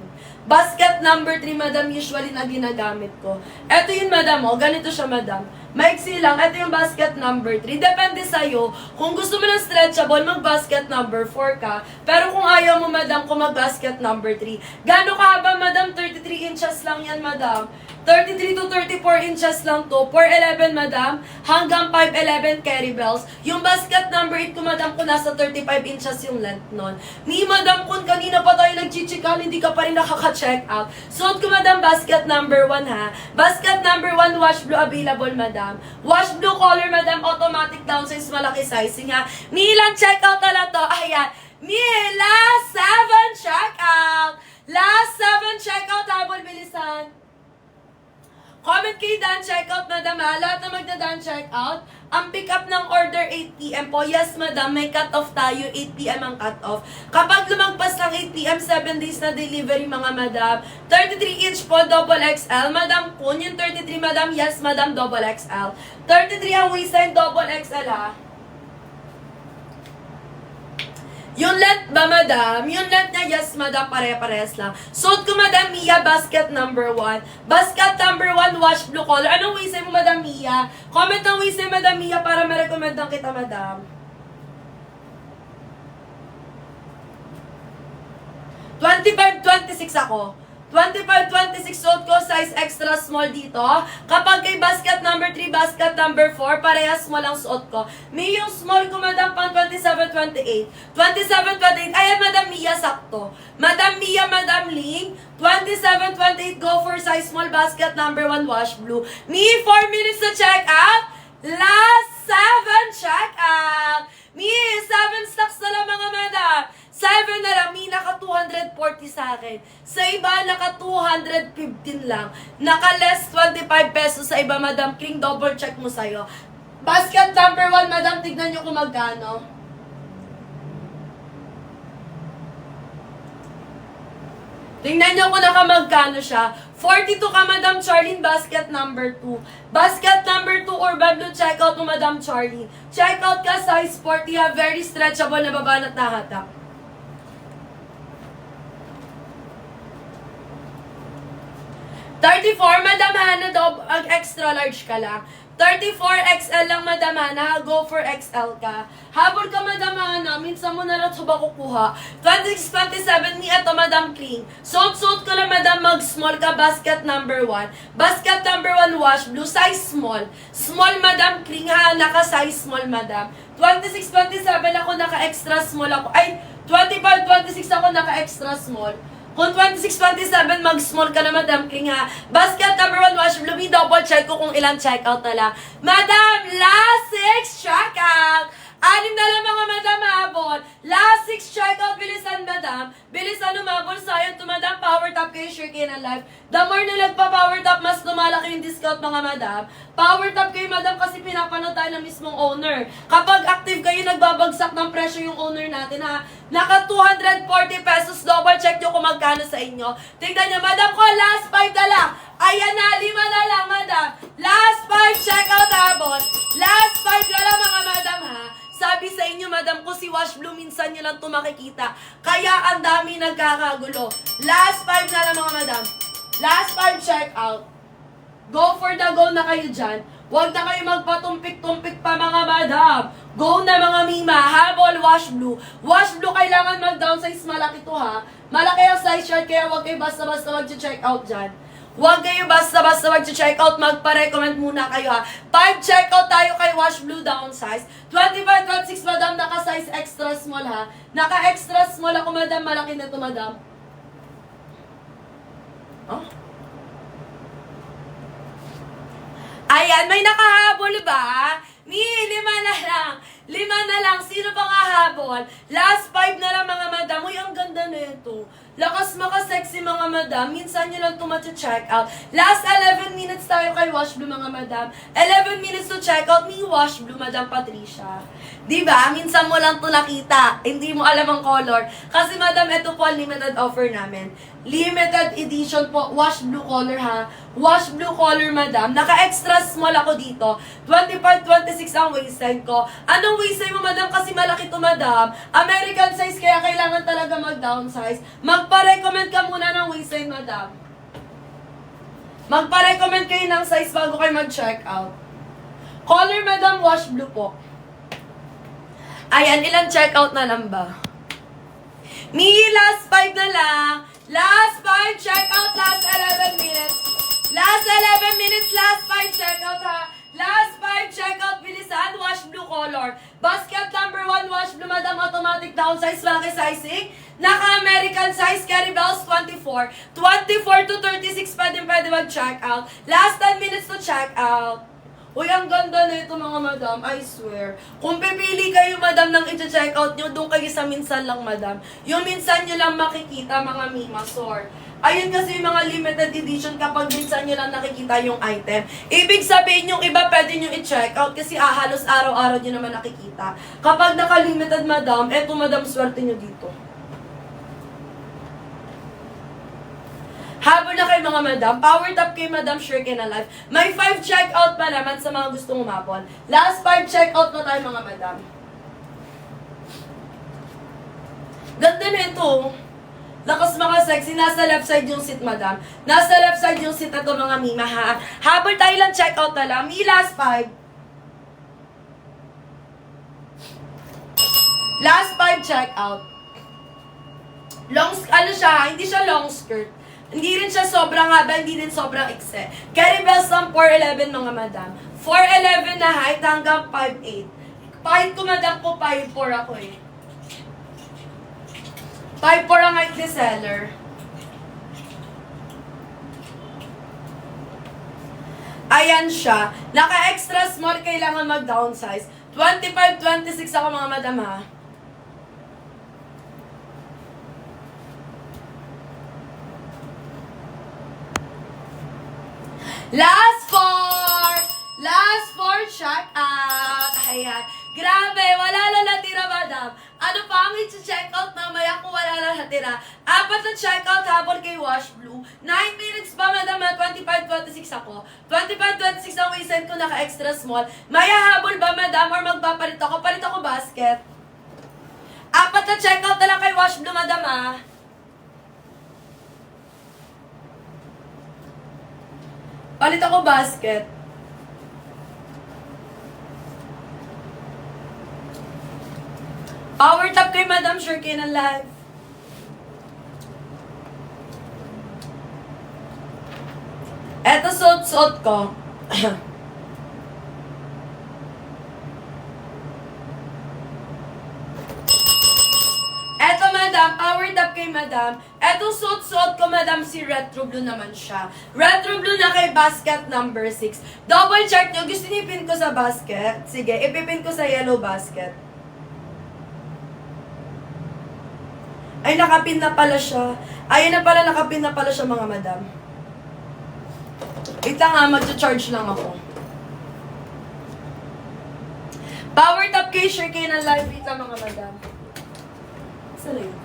Basket number 3, madam, usually na ginagamit ko. Ito yun, madam, oh. Ganito siya, madam. Maiksi lang. Ito yung basket number 3. Depende sa'yo. Kung gusto mo ng stretchable, mag-basket number 4 ka. Pero kung ayaw mo, madam, kung mag-basket number 3. Gano'n kahaba, madam? 33 inches lang yan, madam. 33 to 34 inches lang to. 4'11", madam. Hanggang 5'11", carry bells. Yung basket number 8 ko, madam, kung nasa 35 inches yung length nun. Ni, madam, kung kanina pa tayo nagchichikal, hindi ka pa rin nakaka-check out. Suot ko, madam, basket number 1, ha. Basket number 1, wash blue available, madam. Wash blue color, madam, automatic downsize, malaki sizing, ha. Mi, ilang check out na lang to. Ayan. Mi, last 7 check out. Last 7 check out, habol, bilisan. Comment kayo dan check out, madam, ha. Lahat na magda-dan check out. Ang pick up ng order 8 PM po. Yes, madam, may cut-off tayo. 8 PM ang cut-off. Kapag lumagpas ng 8 PM, 7 days na delivery, mga madam. 33 inch po, double XL. Madam, kun yung 33, madam. Yes, madam, double XL. 33 ang waistline, double XL, ha. Yung length ba, madam? Yung length niya, yes, madam, pare-pares lang. Suot ko, madam Mia, basket number 1. Basket number 1, wash blue color. Anong waistline mo, madam Mia? Comment ang waistline, madam Mia, para ma-recommend lang kita, madam. 25-26 ako. 25-26 suot ko, size extra small dito. Kapag kay basket number 3, basket number 4, parehas small ang suot ko. May yung small ko, madam, pang 27-28. 27-28, ayan, madam Mia, sakto. Madam Mia, madam Ling, 27-28, go for size small, basket number 1, wash blue. Me, 4 minutes to check out. Last 7 check out. Me, 7 stocks na lang, mga madam. 7 na lang, mi, naka 240 sa akin. Sa iba, naka 215 lang. Naka less 25 pesos sa iba, madam. King, double check mo sa'yo. Basket number 1, madam, tignan nyo kung magkano. Tingnan nyo kung nakamagkano siya. 42 ka, Madam Charlene, basket number 2. Basket number 2 or bablo, check out mo, Madam Charlene. Check out ka, size 40 ha, very stretchable na babanat na hatak. Madam Hana, extra large ka lang. 34 XL lang, Madam Hana, go for XL ka. Habol ka, Madam Hana, minsan mo na lang ito ba kukuha. 26-27, ni ito, Madam Clean. Suot ko lang, Madam, mag-small ka, basket number 1. Basket number 1, wash blue, size small. Small, Madam Clean, ha, naka-size small, Madam. 26-27 ako, naka-extra small ako. Ay, 25-26 ako, naka-extra small. Kung 26-27, mag-small ka na, Madam King, ha. Basket number 1, wash blue. Double check ko kung ilang check-out na lang. Madam, last 6 check-out. 6 na lang, mga madam, habol. Last 6 check-out, bilisan, madam. Bilisan, umabol, sayang to, madam. Power top kayo, sure kayo ng life. The more na nagpa-power top, mas lumalaki yung discount, mga madam. Power top kayo, madam, kasi pinapanood tayo ng mismong owner. Kapag active kayo, nagbabagsak ng presyo yung owner natin, ha. Naka 240 pesos, double check nyo kung magkano sa inyo. Tingnan nyo, madam ko, last 5 na lang. Ayan na, 5 na lang, madam. Last 5, check out, habol. Last 5 na lang, mga madam, ha. Sabi sa inyo, madam, ko si Wash Blue, minsan nyo lang ito makikita. Kaya ang dami nagkakagulo. Last 5 na lang, mga madam. Last 5, check out. Go for the go na kayo dyan. Huwag na kayo magpatumpik-tumpik pa, mga madam. Go na, mga mima. Habol, Wash Blue. Wash Blue, kailangan mag-downsize. Malaki to, ha. Malaki ang size chart, kaya huwag kayo basta-basta mag-check out dyan. Huwag kayo basta-basta mag-check out, magpa-recommend muna kayo, ha. 5 check out tayo kay Wash Blue downsize. 25-26, madam, naka-size extra small, ha. Naka-extra small ako, madam. Malaki na to, madam. Oh? Ayan, may nakahabol ba? 5 na lang. 5 na lang. Sino pa nga habol? Last 5 na lang, mga madam. Uy, ang ganda na ito. Lakas maka-sexy, mga madam. Minsan nyo lang ito check out. Last 11 minutes tayo kay Wash Blue, mga madam. 11 minutes to check out ni Wash Blue, Madam Patricia. Diba? Minsan mo lang ito nakita. Hindi mo alam ang color. Kasi, madam, ito po ang limited offer namin. Limited edition po. Wash Blue color, ha. Wash Blue color, madam. Naka-extra small ako dito. 25-26 ang waistline ko. Anong waistline mo, madam? Kasi malaki to, madam. American size, kaya kailangan talaga mag-downsize. Magpa-recommend ka muna ng waistline, madam. Magpa-recommend kayo ng size bago kayo mag-check out. Color, madam, Wash Blue po. Ayan, ilang check out na lang ba? Last 5 na lang. Last 5, check out, last 11 minutes. Last 11 minutes, last 5 checkout ha. Last 5 checkout, bilisan, wash blue color. Basket number 1, wash blue, madam, automatic downsize, malaki sizing. Naka-American size, carry bells, 24. 24 to 36, pwede mag-check out. Last 10 minutes to check out. Uy, ang ganda na ito mga madam, I swear. Kung pipili kayo madam ng i-check out nyo, doon kayo sa minsan lang madam. Yung minsan nyo lang makikita mga mimasor. Ayun kasi yung mga limited edition kapag minsan nyo lang nakikita yung item. Ibig sabihin yung iba pwede nyo i-check out kasi halos araw-araw nyo naman nakikita. Kapag naka-limited madam, eto madam, swerte nyo dito. Habol na kayo mga madam, powered up kay Madam Shirkin Alive. May 5 checkout pa naman sa mga gustong umapon. Last 5 checkout na tayo mga madam. Ganda na ito. Lakas mga sexy. Nasa left side yung seat madam. Nasa left side yung seat na to mga mima ha. Habol tayo lang checkout na lang. May last 5. Last 5 checkout. Ano siya, hindi siya long skirt. Hindi rin siya sobrang haba, hindi rin sobrang ikse. Carry bells lang 4'11 mga madam. 4'11 na height hanggang 5'8. Height ko madam ko 5'4 ako eh. 5'4 ang height ni seller. Ayan siya. Naka-extra small, kailangan mag-downsize. 25, 26 ako mga madam ha. Last 4 check out. Ayan. Grabe, wala na natira, madam. Ano pa ang i-check out mamaya kung wala na natira? 4 na check out habol kay Wash Blue. 9 minutes pa, madam. 25-26 ako. 25-26 ang isend ko, naka-extra small. Maya habol ba, madam? Or magpapalit ako? Palit ako basket. 4 na check out na lang kay Wash Blue, madam, ah. Palit ako basket. Power tap kay Madam Shirkin Alive. Eto suot-suot ko. Eto madam, powered up kay madam. Eto suot-suot ko madam, si retro blue naman siya. Retro blue na kay basket number 6. Double check nyo, gusto niyo ipin ko sa basket? Sige, ipipin ko sa yellow basket. Ay, nakapin na pala siya. Ayun na pala, nakapin na pala siya mga madam. Wait lang ha, mag-charge lang ako. Powered up kay Shirkin Alive. Wait lang mga madam. Saan yun?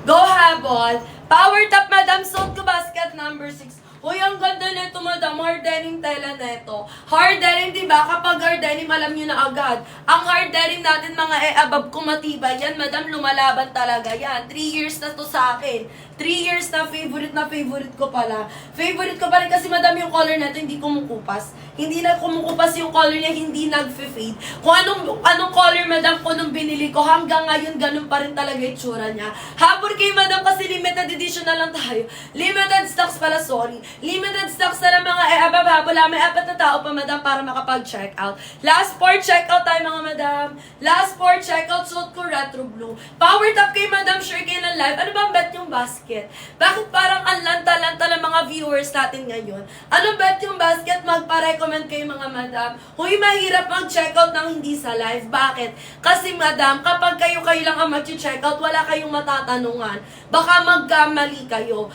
Go habol. Power top, madam. Suot ko basket number 6. Uy, ang ganda nito, madam. Hard denim tela neto. Hard denim, diba? Kapag hard denim, alam nyo na agad. Ang hard denim natin, mga above kung matibay yan, madam, lumalaban talaga yan. 3 years na to sa akin. 3 years na favorite ko pala. Favorite ko pa rin kasi, madam, yung color neto, hindi kumukupas. Hindi na kumukupas yung color niya, hindi nag-fade. Kung anong color, madam, ko nung binili ko, hanggang ngayon, ganun pa rin talaga yung tsura niya. Habol kay madam, kasi limited edition na lang tayo. Limited stocks pala, sorry. Limited stocks na lang mga abababula. May 4 na tao pa, madam, para makapag-check out. Last 4 check out tayo, mga madam. Last 4 check out, suot ko retro blue. Power top kay Madam Shirkin Alive. Ano ba ang bet yung basket? Bakit parang ang lanta-lanta ng mga viewers natin ngayon? Ano bet yung basket? Magpa-recommend kayo, mga madam. Huy, mahirap mag-check out ng hindi sa live. Bakit? Kasi, madam, kapag kayo lang ang mag-check out, wala kayong matatanungan. Baka magkamali kayo.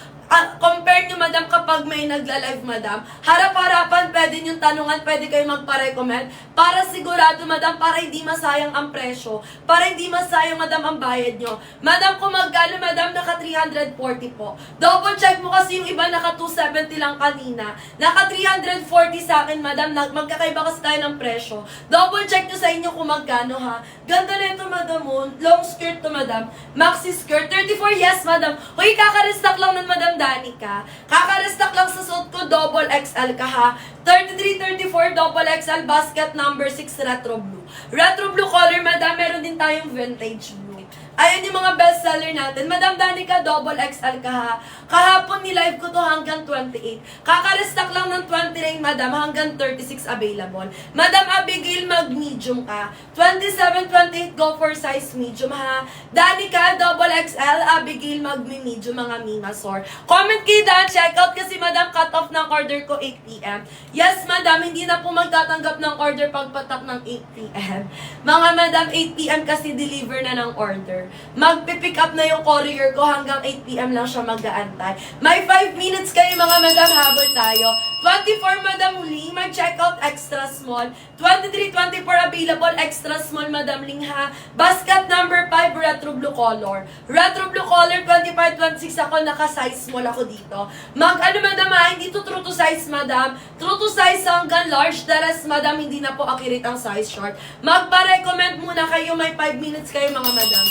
Compare nyo, madam, kapag may nagla-live, madam, harap-harapan, pwede nyo tanungan, pwede kayo magpa-recommend, para sigurado, madam, para hindi masayang ang presyo, para hindi masayang, madam, ang bayad nyo. Madam, kung magkano, madam, naka 340 po. Double check mo kasi yung iba naka 270 lang kanina. Naka 340 sa akin, madam, magkakaiba kasi tayo ng presyo. Double check nyo sa inyo kung magkano, ha. Ganda na ito, madam, long skirt to, madam. Maxi skirt, 34, yes, madam. Uy, kaka-restock lang nun, madam Danica. Kaka-restock lang sa suit ko, double XL ka, ha. 33, 34, double XL, basket number 6, retro blue. Retro blue color, madam, meron din tayong vintage blue. Ayan yung mga bestseller natin. Madam Danica, double XL ka ha. Kahapon ni-live ko to hanggang 28. Kakalistock lang ng 29, madam, hanggang 36 available. Madam Abigail, mag-medium ka. 27, 28, go for size medium ha. Danica, double XL. Abigail, mag-medium, mga mimasor. Comment kayo dahil check out kasi madam, cut off ng order ko 8 p.m. Yes, madam, hindi na po magtatanggap ng order pagpatak ng 8 p.m. Mga madam, 8 p.m. kasi deliver na ng order. Magpipick up na yung courier ko hanggang 8 p.m. lang siya mag-aantay. May 5 minutes kayo mga madam, habol tayo. 24 madam Ling, mag-check out extra small. 23, 24 available, extra small madam Ling ha. Basket number 5, retro blue color. Retro blue color, 25, 26 ako, naka-size small ako dito. Mag-ano madam ha, hindi to true to size madam. True to size hanggang large, the rest madam, hindi na po accurate ang size short. Magpa-recommend muna kayo, may 5 minutes kayo mga madam.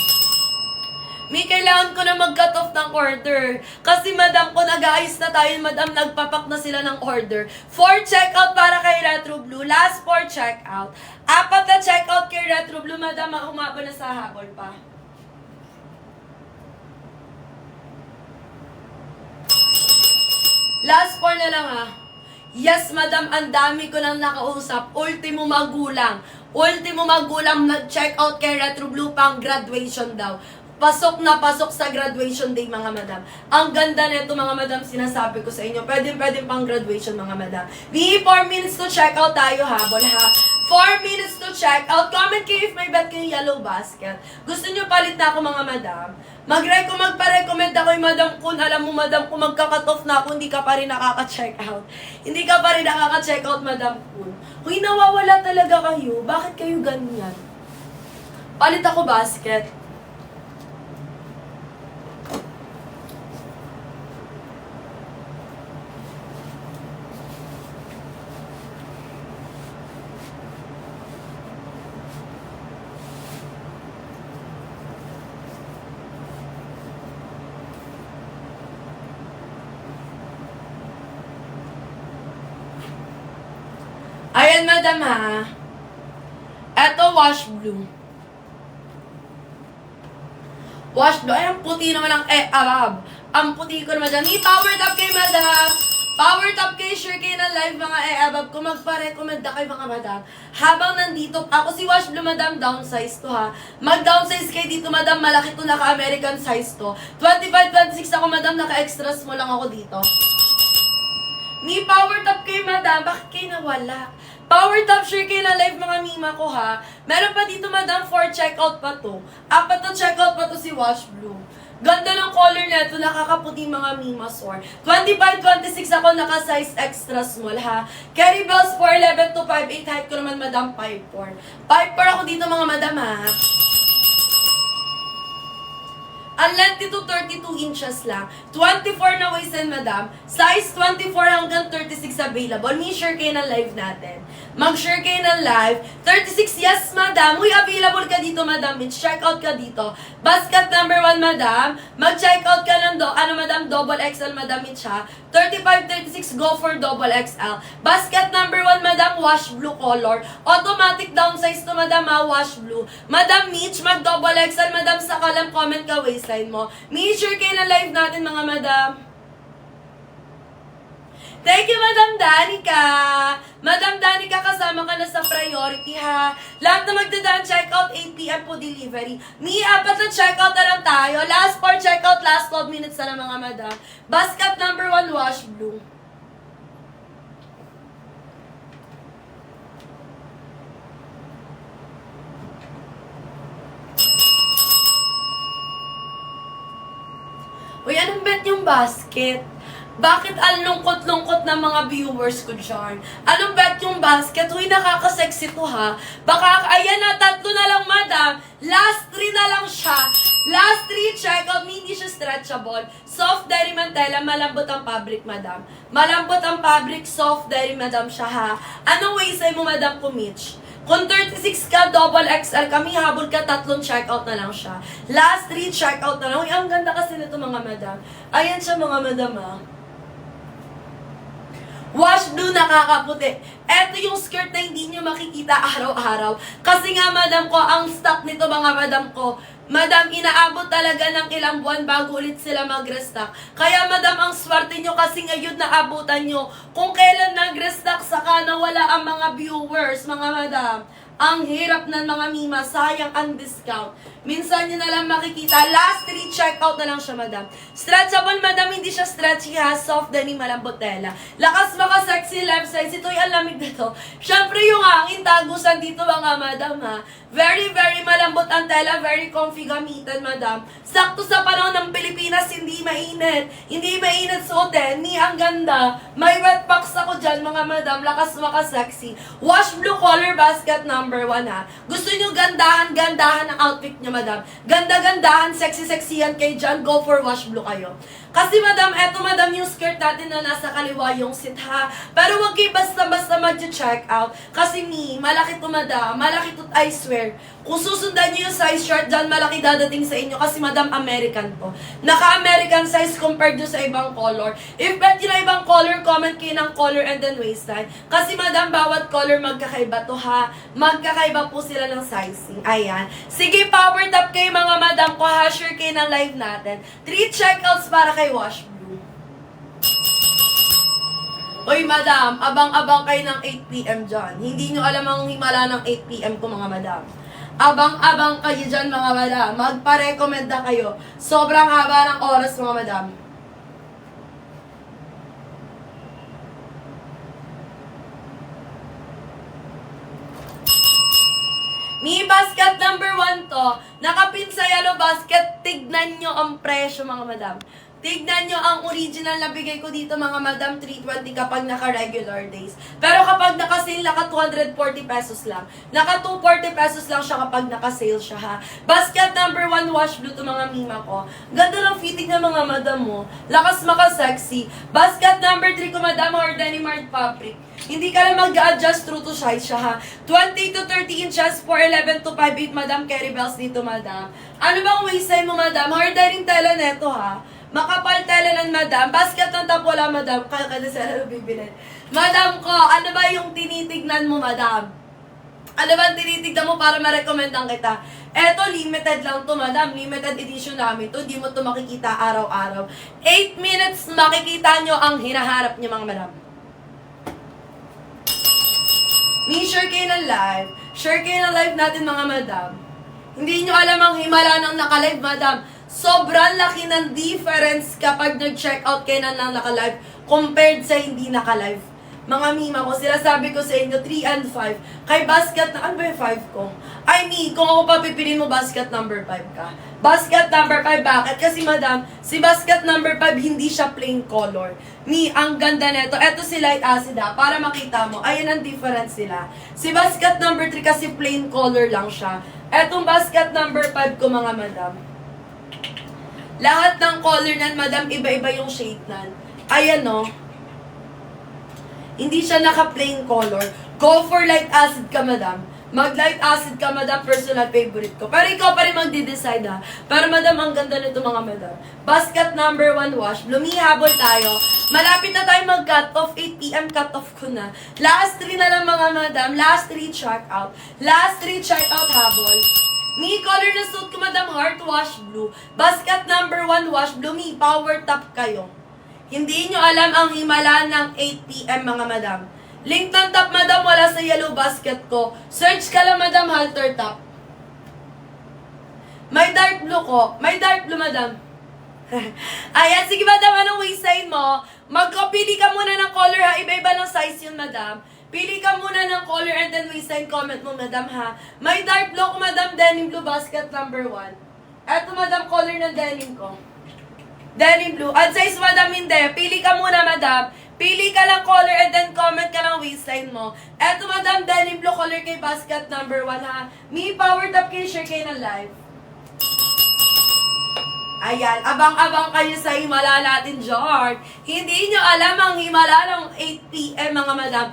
May kailangan ko na mag-cut off ng order. Kasi madam ko, nag-aayos na tayo, madam, nagpapak na sila ng order. 4 checkout para kay Retro Blue. Last 4 checkout. 4 na checkout kay Retro Blue, madam, humaba na sa habol pa. Last 4 na lang ha. Yes, madam, ang dami ko nang nakausap. Ultimo magulang. Ultimo magulang nag-check out kay Retro Blue pang graduation daw. Pasok na pasok sa graduation day, mga madam. Ang ganda nito, mga madam, sinasabi ko sa inyo. Pwede pang graduation, mga madam. We 4 minutes to check out tayo, habol ha. 4 minutes to check out. Comment kayo if may bet kayo yellow basket. Gusto nyo palit na ako, mga madam? Magpa-recommend ako yung madam Kun. Alam mo, madam, kung magka-cut off na ako, hindi ka pa rin nakaka-check out. Hindi ka pa rin nakaka-check out, madam Kun. Kung nawawala talaga kayo, bakit kayo ganyan? Palit ako basket. Ayan, madam ha. Eto, wash blue. Wash blue. Ay, ang puti naman ang arab. Ang puti ko naman dyan. I-power top kay madam. Power top kay share kayo ng live mga abab. Kung magpa-recommend na kayo mga madam. Habang nandito, ako si wash blue madam, downsize to ha. Mag-downsize kayo dito madam. Malaki to, naka-American size to. 25, 26 ako madam. Naka-extra small lang ako dito. Ni power top kayo madam. Bakit kayo nawala? Power top share kayo na live mga mima ko ha. Meron pa dito madam 4 checkout pa to. 4 na checkout pa to si Wash Blue. Ganda ng color nito, nakakaputi mga mima sore. 25, 26 ako naka-size extra small ha. Carry bells 4'11 to 5'8. Height ko naman madam 5'4. 5'4 ako dito mga madam ha. Ang length nito 32 inches lang. 24 na waist and madam. Size 24 hanggang 36 available. Share kayo ng live natin. Mag-share kayo ng live. 36, yes madam. Uy, available ka dito madam. Check out ka dito. Basket number 1 madam. Mag-check out ka ng madam, double XL madam siya. 35, 36, go for double XL. Basket number 1 madam, wash blue color. Automatic downsize to madam ha, wash blue. Madam Mitch, mag-double XL madam, sa kalam comment ka waistline mo. Share kayo ng live natin mga madam. Thank you, Madam Danica! Madam Danica, kasama ka na sa priority, ha? Lahat na magdadaan, checkout 8 p.m. po delivery. 4 na checkout na lang tayo. Last 4 checkout, last 12 minutes na lang, mga madam. Basket number 1, wash blue. Uy, anong bet yung basket? Bakit ang lungkot-lungkot ng mga viewers ko dyan? Anong bet yung basket? Uy, nakaka-sexy to ha. Baka, ayan na, 3 na lang madam. Last 3 na lang siya. Last 3 checkout, hindi siya stretchable. Soft dairy mantela, malambot ang fabric madam. Malambot ang fabric, soft dairy madam siya ha. Anong waistline mo madam Kumich? Kung 36 ka, double XL kami, habol ka, 3 checkout na lang siya. Last 3 checkout na lang. Uy, ang ganda kasi nito mga madam. Ayan siya mga madam ha. Wash blue nakakaputi. Eto yung skirt na hindi nyo makikita araw-araw. Kasi nga, madam ko, ang stock nito mga madam ko, madam, inaabot talaga ng ilang buwan bago ulit sila mag-restock. Kaya, madam, ang swerte nyo kasi ngayon naabutan nyo. Kung kailan nag-restock, saka nawala ang mga viewers, mga madam. Ang hirap ng mga mima, sayang ang discount. Minsan nyo na lang makikita, last 3 checkout na lang siya, madam. Stretchable, madam, hindi siya stretchy ha, soft denim, malambot tela. Lakas maka sexy left size, ito'y ang lamig nito. Siyempre yung hangin, tagusan dito mga madam ha. Very, very malambot ang tela, very comfy gamitan, madam. Sakto sa panahon ng Pilipinas, hindi mainit. Hindi mainit suotin, ni ang ganda. May wet packs ako dyan, mga madam, lakas maka sexy. Wash blue color basket number 1 ha. Gusto nyo gandahan ang outfit nyo, madam. Ganda-gandahan, sexy-sexyan kayo dyan, go for wash blue kayo. Kasi madam, eto madam yung skirt natin na nasa kaliwa yung sit ha. Pero wag kayo basta-basta mag-check out. Kasi malaki to madam, malaki to I swear. Kung susundan nyo yung size short dyan, malaki dadating sa inyo. Kasi madam, American to. Naka-American size compared nyo sa ibang color. If bet nyo na ibang color, comment kayo ng color and then waistline. Kasi madam, bawat color magkakaiba to ha. Magkakaiba po sila ng sizing. Ayan. Sige, power tap kayo mga madam ko ha. Share kayo ng live natin. 3 checkouts para kay Wash Blue. Hoy madam, abang-abang kayo ng 8 PM dyan. Hindi nyo alam ang himala ng 8 PM ko mga madam. Abang-abang kayo dyan mga madam. Magpa-recommend na kayo. Sobrang haba ng oras mga madam. Mi basket number 1 to. Nakapin sa yellow basket. Tignan nyo ang presyo mga madam. Tignan nyo ang original na bigay ko dito mga madam, 320 kapag naka-regular days. Pero kapag naka-sale, naka 240 pesos lang. Naka 240 pesos lang siya kapag naka-sale siya ha. Basket number 1 wash blue to mga mima ko. Ganda ng fitting ng mga madam mo. Lakas maka-sexy. Basket number 3 ko madam, or denim art fabric. Hindi ka lang mag-adjust true to size siya ha. 20 to 30 inches, 4'11 to 5'8 madam, carry bells dito madam. Ano bang waistline mo madam? Hard ring tela neto ha. Makapal tela ng madam. Basket ng top wala madam. Kaya ka na sila bibilin. Madam ko, ano ba yung tinitignan mo madam? Ano ba ang tinitignan mo para ma-recommendan kita? Eto, limited lang to madam. Limited edition namin to. Di mo to makikita araw-araw. 8 minutes makikita nyo ang hinaharap nyo mga madam. Share kayo ng live. Share kayo ng live natin mga madam. Hindi nyo alam ang himala ng naka-live madam. Sobrang laki ng difference kapag nag-check out kayo ng naka-live compared sa hindi naka-live. Mga mima ko, sila sabi ko sa inyo, 3 and 5. Kay basket na, ano ba yung 5 ko? Kung ako papipilin mo, basket number 5 ka. Basket number 5, bakit? Kasi madam, si basket number 5, hindi siya plain color. Ang ganda neto. Eto si light acid ha, para makita mo. Ayan ang difference sila. Si basket number 3 kasi plain color lang siya. Etong basket number 5 ko mga madam. Lahat ng color nan, madam, iba-iba yung shade nan. Ayan no. Hindi siya naka-plain color. Go for light acid ka, madam. Mag-light acid ka, madam. Personal favorite ko. Pero ikaw pa rin magde-decide, ha. Pero, madam, ang ganda nito, mga madam. Basket number 1 wash. Lumihabol tayo. Malapit na tayo mag-cut off. 8 PM cut off ko na. Last 3 na lang, mga madam. Last 3 check out. Last 3 check out habol. Color na suit ko, madam. Heart wash blue. Basket number 1 wash blue. Power top kayo. Hindi nyo alam ang himala ng 8 PM mga madam. Link ng top madam, wala sa yellow basket ko. Search ka lang madam, halter top. May dark blue ko. May dark blue madam. Ayan, sige madam, anong waistline mo? Magpili ka muna ng color ha. Iba-iba ng size yun madam. Pili ka muna ng color and then waistline comment mo madam ha. May dark blue ko madam, denim blue basket number 1. Eto madam, color ng denim ko. Denim blue. At size madam hindi. Pili ka muna madam. Pili ka lang color and then comment ka lang waistline mo. Eto madam, denim blue color kay basket number 1 ha. Power top kayo, share kayo ng live. Ayan, abang-abang kayo sa himala natin, Jord. Hindi nyo alam ang himala ng 8 PM mga madam.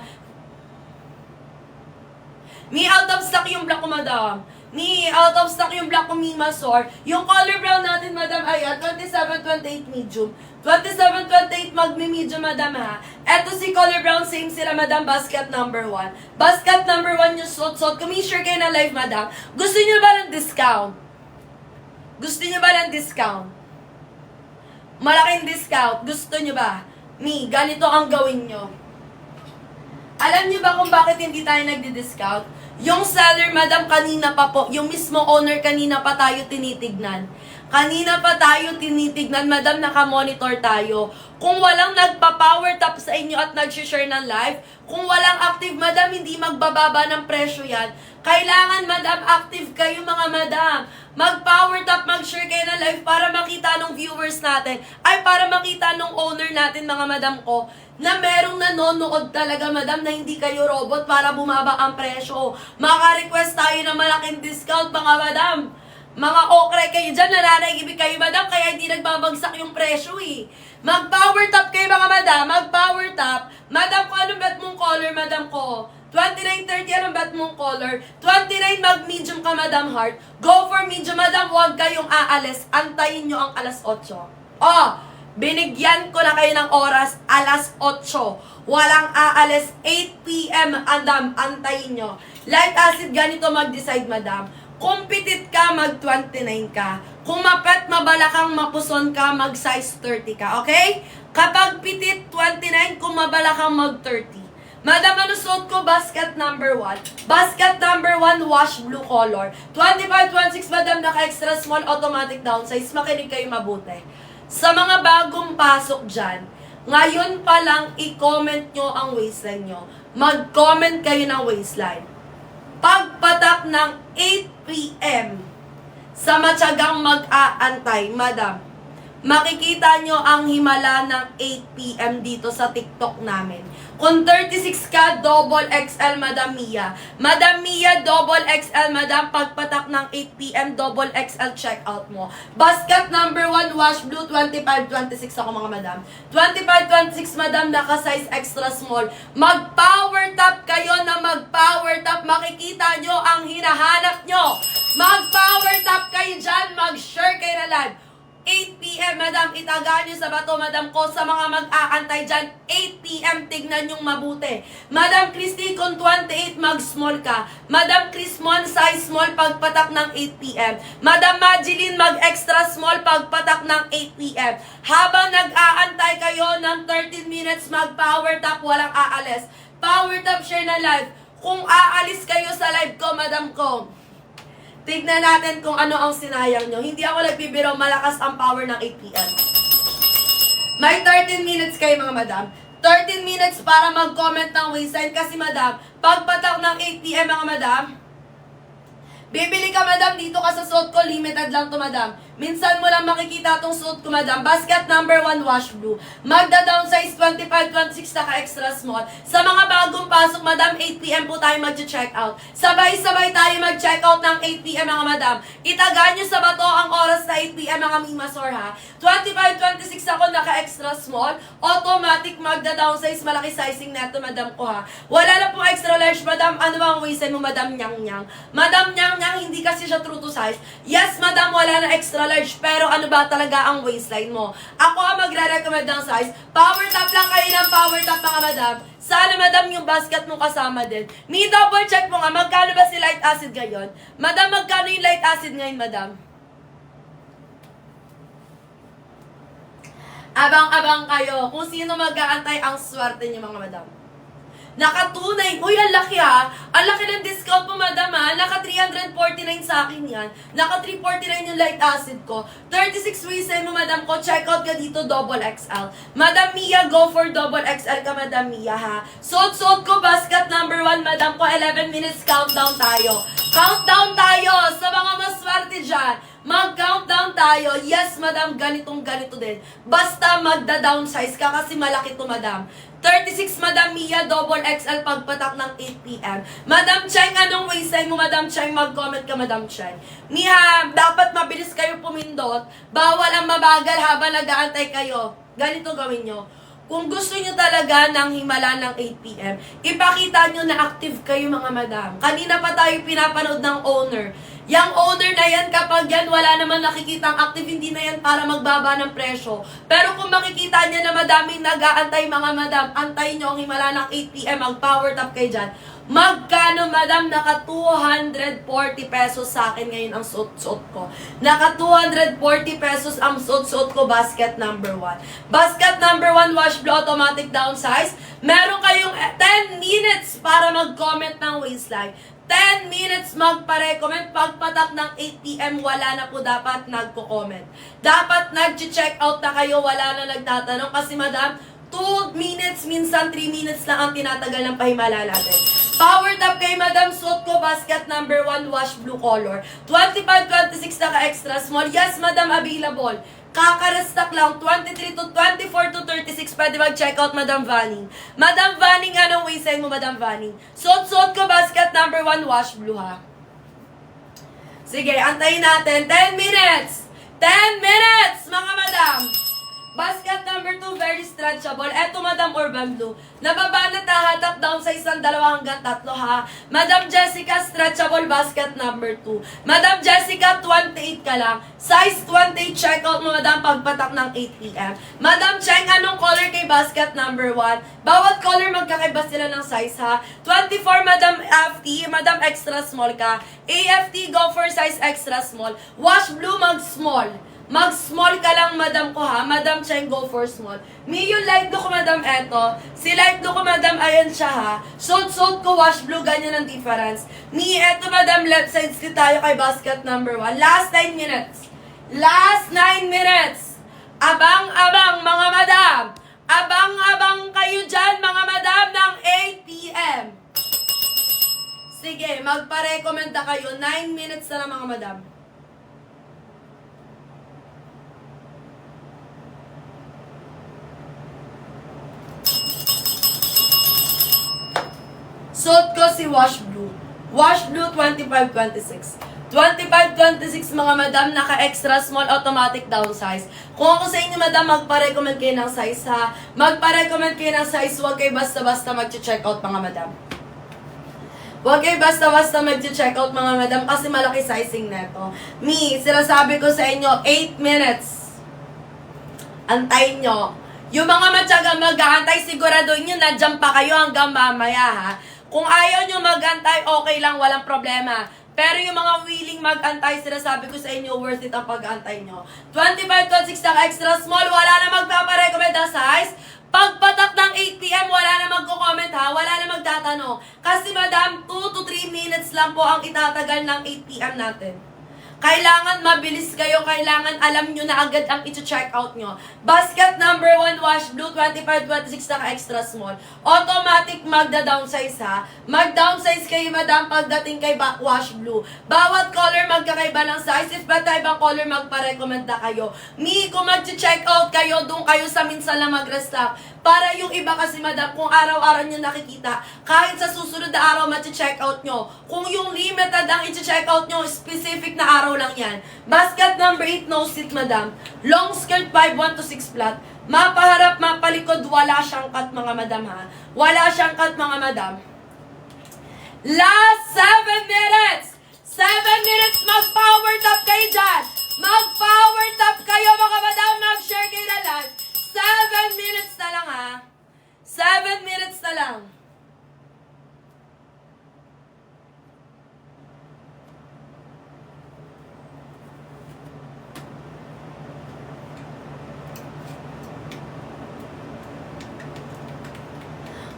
Out of stock yung black ko madam. Ni out of stock yung black ko Mima Sor. Yung color brown natin, madam, ay 27-28 medium. 27-28 magmi-medium, madam, ha. Eto si color brown, same sila, madam, basket number 1. Basket number 1 yung suot-suot. Kumi-share kayo na live, madam. Gusto niyo ba ng discount? Gusto niyo ba ng discount? Malaking discount. Gusto niyo ba? Ganito ang gawin nyo. Alam niyo ba kung bakit hindi tayo nagdi-discount? Yung seller, madam, kanina pa po, yung mismo owner, kanina pa tayo tinitignan. Kanina pa tayo tinitignan, madam, nakamonitor tayo. Kung walang nagpa-power tap sa inyo at nag-share ng live, kung walang active, madam, hindi magbababa ng presyo yan. Kailangan, madam, active kayo, mga madam. Mag-power tap, mag-share kayo ng live para makita ng viewers natin, ay para makita ng owner natin, mga madam ko, na merong nanonood talaga, madam, na hindi kayo robot para bumaba ang presyo. Maka-request tayo ng malaking discount, mga madam. Mga okray kayo dyan, nananaigibig kayo, madam, kaya hindi nagbabagsak yung presyo, eh. Mag-power tap kayo, mga madam, mag-power tap. Madam, kung anong bet mong color, madam ko? 29.30, anong bet mong color? 29, mag-medium ka, madam heart. Go for medium, madam, huwag kayong aalis. Antayin nyo ang alas 8. Oh, binigyan ko na kayo ng oras, alas 8. Walang aalis, 8 p.m. Madam, antayin nyo. Light acid, ganito mag-decide, madam. Kung pitit ka, mag-29 ka. Kung mapet, mabalakang, mapuson ka, mag-size 30 ka. Okay? Kapag pitit, 29. Kung mabalakang, mag-30. Madam, ano suot ko? Basket number 1. Basket number 1, wash blue color. 25-26, madam, naka-extra small, automatic downsize. Makinig kayo mabuti. Sa mga bagong pasok dyan, ngayon pa lang i-comment nyo ang waistline nyo. Mag-comment kayo ng waistline. Pagpatak ng 8 p.m. sa matyagang mag-aantay, madam, makikita nyo ang himala ng 8 p.m. dito sa TikTok namin. Kung 36 ka, double XL, Madam Mia. Madam Mia, double XL, Madam. Pagpatak ng 8 p.m., double XL checkout mo. Basket number 1, wash blue, 25-26 ako, mga madam. 25-26, Madam, naka-size extra small. Mag-power tap kayo na mag-power tap. Makikita nyo ang hinahanap nyo. Mag-power tap kayo dyan. Mag-share kayo na live. 8 p.m. Madam, itaga nyo sa bato, madam ko, sa mga mag-aantay dyan. 8 p.m. tignan yung mabuti. Madam Christy, kung 28, mag-small ka. Madam Chris Mon, size small, pagpatak ng 8 p.m. Madam Mageline, mag-extra small, pagpatak ng 8 p.m. Habang nag-aantay kayo ng 13 minutes, mag-power tap, walang aalis. Power tap, share na live. Kung aalis kayo sa live ko, madam ko, tignan natin kung ano ang sinayang nyo. Hindi ako nagbibiro, malakas ang power ng 8 p.m. May 13 minutes kayo, mga madam. 13 minutes para mag-comment ng waistline. Kasi, madam, pagpatak ng 8 p.m., mga madam, bibili ka, madam, dito ka sa suot ko. Limited lang to, madam. Minsan mo lang makikita tong suot ko, madam. Basket number 1, wash blue. Magda-downsize 25-26, naka-extra small. Sa mga bagong pasok, madam, 8 p.m. po tayo mag-check out. Sabay-sabay tayo mag-check out ng 8 p.m. mga madam. Itaga nyo sa bato ang oras na 8 p.m. mga mimasor, ha. 25-26 ako, naka-extra small. Automatic magda-downsize, malaki sizing neto, madam ko, ha. Wala na pong extra large, madam. Ano ba ang waistline mo, madam nyang-nyang? Madam nyang-nyang, hindi kasi siya true to size. Yes, madam, wala na extra large, pero ano ba talaga ang waistline mo? Ako ang magre-recommend ng size. Power top lang kayo ng power top, mga madam. Sana, madam, yung basket mo kasama din. Double check mo nga, magkano ba si light acid ngayon? Madam, magkano yung light acid ngayon, madam? Abang-abang kayo kung sino mag-aantay ang swerte niyo, mga madam. Naka-2.9. Uy, ang laki, ha. Ang laki ng discount mo, madam, ha. Naka-349 sa akin yan. Naka-349 yung light acid ko. 36 waistline mo, madam ko. Check out ka dito, double XL. Madam Mia, go for double XL ka, madam Mia, ha. Suot-suot ko, basket number 1, madam ko. 11 minutes countdown tayo. Countdown tayo sa mga maswerte dyan. Mag-countdown tayo. Yes, madam, ganitong-ganito din. Basta magda-downsize ka kasi malaki to, madam. 36, Madam Mia, double XL, pagpatak ng 8 p.m. Madam Cheng, anong waistline mo, Madam Cheng? Mag-comment ka, Madam Cheng. Mia, dapat mabilis kayo pumindot. Bawal ang mabagal habang nag-aantay kayo. Ganito gawin nyo. kung gusto nyo talaga ng himala ng 8 p.m., ipakita nyo na active kayo mga madam. Kanina pa tayo pinapanood ng owner. Yang owner na yan, kapag yan wala naman nakikitang active, hindi na yan para magbaba ng presyo. Pero kung makikita niya na madaming nag-aantay mga madam, antayin nyo ang himala ng 8 p.m., mag-power top kayo dyan. Magkano madam? Naka 240 pesos sa akin ngayon ang suot-suot ko. Naka 240 pesos ang suot-suot ko, basket number 1. Basket number 1, wash blow automatic downsize. Meron kayong 10 minutes para mag-comment ng waistline. 10 minutes magpa-recommend. Pagpatak ng 8 p.m. wala na po dapat nagko-comment. Dapat nag-check out na kayo, wala na nagtatanong. Kasi madam, 2 minutes, minsan 3 minutes lang ang tinatagal ng pahimala natin. Power top kay madam, suot ko, basket number 1, wash blue color. 25-26 naka-extra small. Yes, madam, available. Kaka-restock lang, 23 to 24 to 36, pwede mag-check out, Madam Vanning. Madam Vanning, anong waistline mo, Madam Vanning? Suot-suot ko, basket number 1, wash blue, ha? Sige, antayin natin. 10 minutes! 10 minutes, mga madam! Basket number 2, very stretchable. Eto, Madam Urban Blue. Nababanat ha, top down sa 1, 2 hanggang 3 ha. Madam Jessica, stretchable basket number 2. Madam Jessica, 28 ka lang. Size 28, check out mo, Madam, pagpatak ng 8 p.m. Madam Cheng, anong color kay basket number 1? Bawat color magkakaiba sila ng size ha. 24, Madam FT, Madam extra small ka. AFT, go for size extra small. Wash blue, mag-small. Mag-small ka lang, madam ko ha. Madam Cheng, go for small. Me, yung light blue ko, madam, eto. Si light blue ko, madam, ayan siya ha. Suot-suot ko, wash blue, ganyan ang difference. Me, eto, madam, left side split tayo kay basket number 1. Last 9 minutes. Last 9 minutes. Abang-abang, mga madam. Abang-abang kayo dyan, mga madam, ng 8 p.m. Sige, magpa-recommend na kayo. 9 minutes na lang, mga madam. Suot ko si Wash Blue. Wash Blue 25-26. 25-26 mga madam, naka-extra small automatic downsize. Kung ako sa inyo madam, magpa-recommend kayo ng size ha. Magpa-recommend kayo ng size, huwag kayo basta-basta mag-check out mga madam. Huwag kayo basta-basta mag-check out mga madam kasi malaki sizing neto. Me, sinasabi ko sa inyo, 8 minutes. Antayin nyo. Yung mga matyaga mag-aantay, siguraduhin nyo, nandiyan pa kayo hanggang mamaya ha. Kung ayaw nyo mag-antay, okay lang, walang problema. Pero yung mga willing mag-antay, sinasabi ko sa inyo, worth it ang pag-antay nyo. 25-26 extra small, wala na magpaparecommend na size. Pagpatak ng 8 p.m, wala na magko-comment ha, wala na magtatanong. Kasi madam, 2 to 3 minutes lang po ang itatagal ng 8 p.m. natin. Kailangan mabilis kayo, kailangan alam nyo na agad ang i-check out nyo. Basket number 1, wash blue, 25-26 naka-extra small. Automatic magda-downsize ha. Mag-downsize kayo madam pagdating kay wash blue. Bawat color magkakaiba ng size. If ba't ibang color, magpa-recommend na kayo. Me, kung mag-check out kayo, doon kayo sa minsan lang mag-restock. Para yung iba kasi madam, kung araw-araw nyo nakikita, kahit sa susunod na araw mag-check out nyo. Kung yung limited ang i-check out nyo, specific na araw lang yan. Basket number 8, no seat madam. Long skirt 5-1 to 6 flat. Mapaharap, mapalikod, wala siyang cut mga madam ha. Wala siyang cut mga madam. Last 7 minutes! 7 minutes, mag-power top kayo dyan! Mag-power top kayo mga madam, mag-share kayo na live. 7 minutes na lang ha. 7 minutes na lang.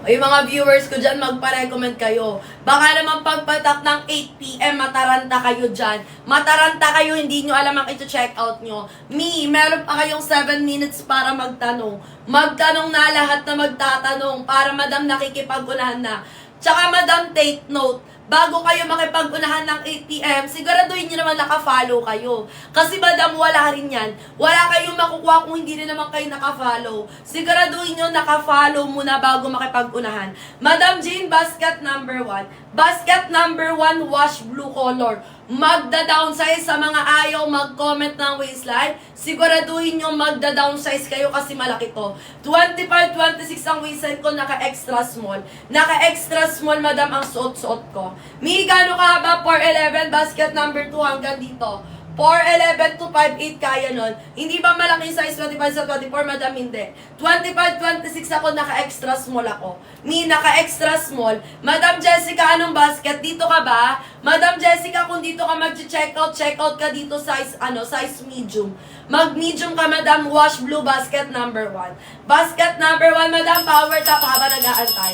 O yung mga viewers ko dyan, magpa-recommend kayo. Baka naman pagpatak ng 8 p.m, mataranta kayo dyan. Mataranta kayo, hindi nyo alam ang ito-check out nyo. Me, meron pa kayong 7 minutes para magtanong. Magtanong na lahat na magtatanong para madam nakikipag-unahan na. Tsaka madam, take note. Bago kayo makipag-unahan ng 8 p.m, siguraduhin nyo naman naka-follow kayo. Kasi madam, wala rin yan. Wala kayong makukuha kung hindi rin naman kayo naka-follow. Siguraduhin nyo naka-follow muna bago makipag-unahan. Madam Jane, basket number 1. Basket number 1, wash blue color. magda-downsize sa mga ayaw mag-comment ng waistline. Siguraduhin nyo magda-downsize kayo kasi malaki to. 25, 26 ang waistline ko, naka-extra small. Naka-extra small, madam, ang suot-suot ko. Mi, gano ka ba? 4'11", basket number 2 hanggang dito. 4'11 to 5'8", kaya nun. Hindi ba malaki size 25 sa 24, madam? Hindi. 25, 26 ako, naka-extra small ako. Mi, naka-extra small. Madam Jessica, anong basket? Dito ka ba? Madam Jessica, kung dito ka mag-checkout, checkout ka dito size, size medium. Mag-medium ka, madam, wash blue, basket number 1. Basket number 1, madam, power top habang nag-aantay.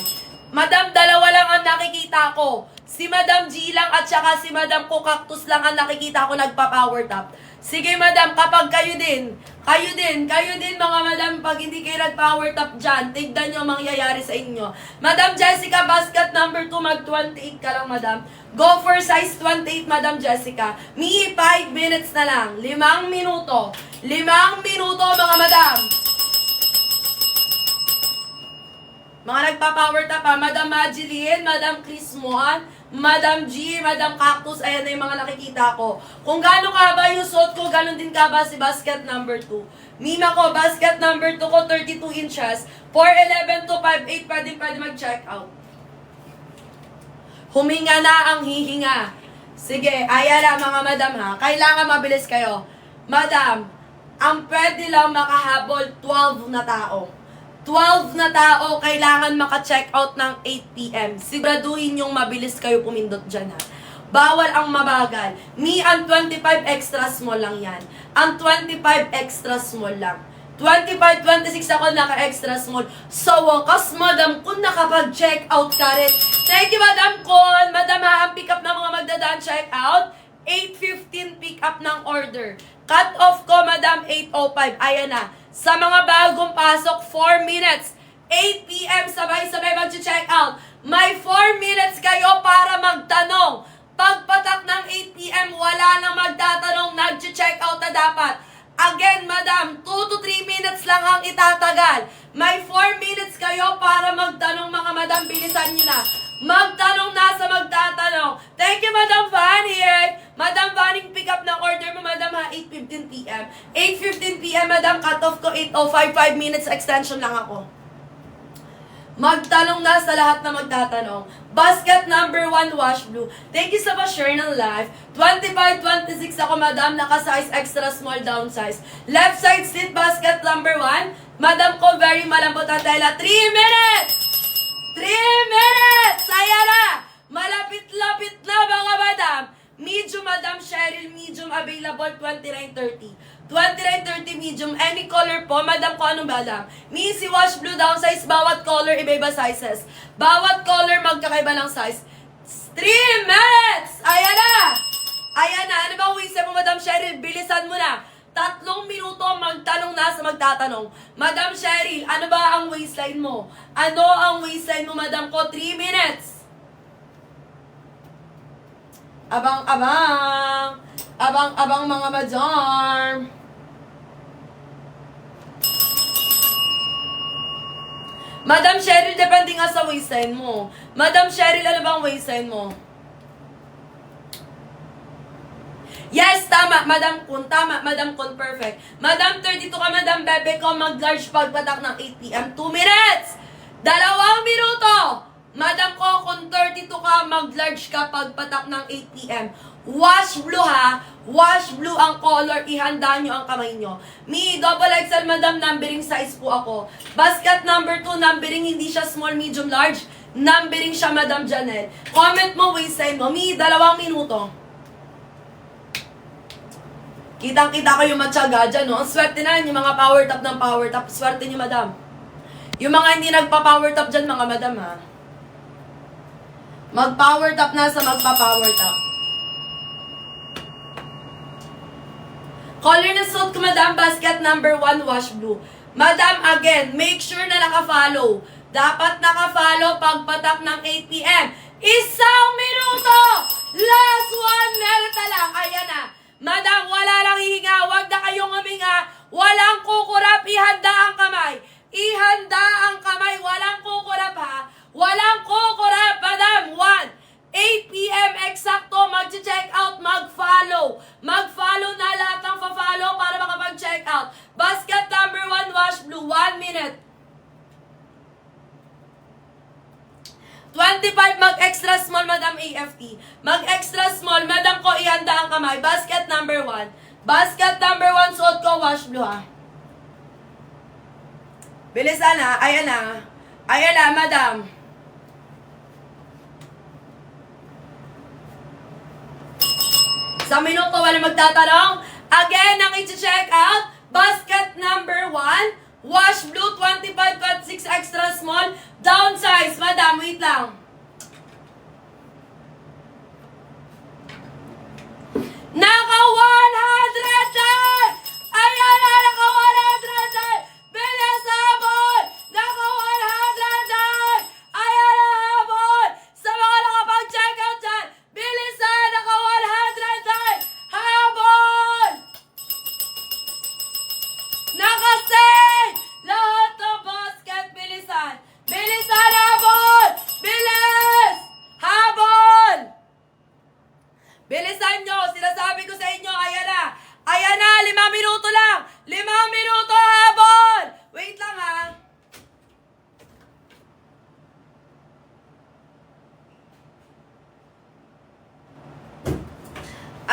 Madam, dalawa lang ang nakikita ko. Si Madam G lang at saka si Madam Cactus lang ang nakikita ko nagpa-power top. Sige, madam, kapag kayo din, mga madam, pag hindi kayo nag-power top dyan, tignan nyo ang mangyayari sa inyo. Madam Jessica, basket number 2, mag-28 ka lang, madam. Go for size 28, Madam Jessica. Mi, 5 minutes na lang. 5 minuto. 5 minuto, mga madam. Mga nagpa-power top ha, Madam Majeline, Madam Chris Moan, Madam G, Madam Cactus, ayan na yung mga nakikita ko. Kung gaano ka ba yung suot ko, ganon din ka ba si basket number 2. Mima ko, basket number 2 ko, 32 inches, 4'11 to 5'8", pwede mag-check out. Huminga na ang hihinga. Sige, ayan na mga madam ha, kailangan mabilis kayo. Madam, ang pwede lang makahabol 12 na tao. 12 na tao, kailangan maka-check out ng 8 p.m. Siguraduhin yung mabilis kayo pumindot dyan ha. Bawal ang mabagal. Mi, ang 25 extra small lang yan. Ang 25 extra small lang. 25, 26 ako naka-extra small. Sa wakas, madam, kung nakapag-check out ka rin. Thank you, Madam Con. Madam ha, ang pick up ng mga magdadaan check out. 8:15 pick up ng order. Cut off ko, madam, 8:05. Ayan na. Sa mga bagong pasok, 4 minutes. 8 p.m. sabay-sabay mag-check out. May 4 minutes kayo para magtanong. Pagpatak ng 8 p.m. wala nang magtatanong, nag-check out na dapat. Again, madam, 2 to 3 minutes lang ang itatagal. May 4 minutes kayo para magtanong, mga madam, bilisan nyo na. Magtanong na sa magtatanong. Thank you, Madam Fanny. Madam Fanny, pick up ng order mo, madam ha, 8:15 p.m. 8:15 p.m., madam, cut off ko 8:05, 5 minutes extension lang ako. Magtanong na sa lahat na magtatanong. Basket number 1, wash blue. Thank you so much, share ng live. 25, 26 ako, madam, naka-size extra small downsize. Left side slit basket number 1. Madam ko, very malambot ang tela. 3 minutes! 3 minutes! Ayan na! Malapit-lapit na, mga madam. Medium, Madam Cheryl, medium available, 29.30. 29.30 medium, any color po, madam ko anong madam. Missy wash blue downsize, bawat color iba-iba sizes. Bawat color magkakaiba ng size. 3 minutes! Ayan na! Ayan na, ano bang wisdom mo, Madam Cheryl? Bilisan mo na. 3 minuto, magtanong na sa magtatanong. Madam Cheryl, ano ba ang waistline mo? Ano ang waistline mo, madam ko? 3 minutes. Abang-abang. Abang-abang, mga madam. Madam Cheryl, depende nga sa waistline mo. Madam Cheryl, ano ba ang waistline mo? Yes, tama, Madam Kun. Tama, Madam Kun, perfect. Madam 32 ka, Madam Bebe ko, mag-large pagpatak ng 8 p.m. 2 minutes! 2 minuto! Madam ko, kung 32 ka, mag-large ka pagpatak ng 8 p.m. Wash blue ha. Wash blue ang color. Ihanda nyo ang kamay nyo. Mi, double XL, Madam, numbering size po ako. Basket number 2, numbering hindi siya small, medium, large. Numbering siya, Madam Janelle. Comment mo, waistline mo. Mi, 2 minuto. Kitang-kita ko yung matyaga dyan, no? Ang swerte na yung mga power top ng power top. Swerte nyo, madam. Yung mga hindi nagpa-power top dyan, mga madam, ha? Mag-power top na sa magpa-power top. Color na suit ko, madam, basket number 1, wash blue. Madam, again, make sure na naka-follow. Dapat naka-follow pagpatak ng 8 p.m. 1 minuto! Last 1 minute na lang. Ayan na. Madam, wala lang hihinga. Huwag na kayong huminga. Walang kukurap. Ihanda ang kamay. Ihanda ang kamay. Walang kukurap, ha? Walang kukurap, madam. 8 p.m. eksakto. Mag-check out. 25, mag-extra small, Madam AFT. Mag-extra small, Madam ko, ihanda ang kamay. Basket number 1. Basket number 1, suot ko, wash blue ha. Bilisan ha, ayan na. Ayan na, Madam. Sa minuto, wala magtatanong. Again, ang i-check out, basket number 1, wash blue 25, 26 extra small, downsize. Madam, wait lang. Naka 100 tayo! Ayan na, naka 100 tayo! Bilis habol! Naka 100 tayo! Ayan na habol! Sa mga nakapag-check out dyan, bilisan! Naka 100 tayo! Habol! Naka-save! Lahat ng basket, bilisan! Bilisan, habol! Bilis! Habol! Bilisan nyo! Sinasabi ko sa inyo, ayan na! Ayan na! 5 minuto lang! 5 minuto, habol! Wait lang ha!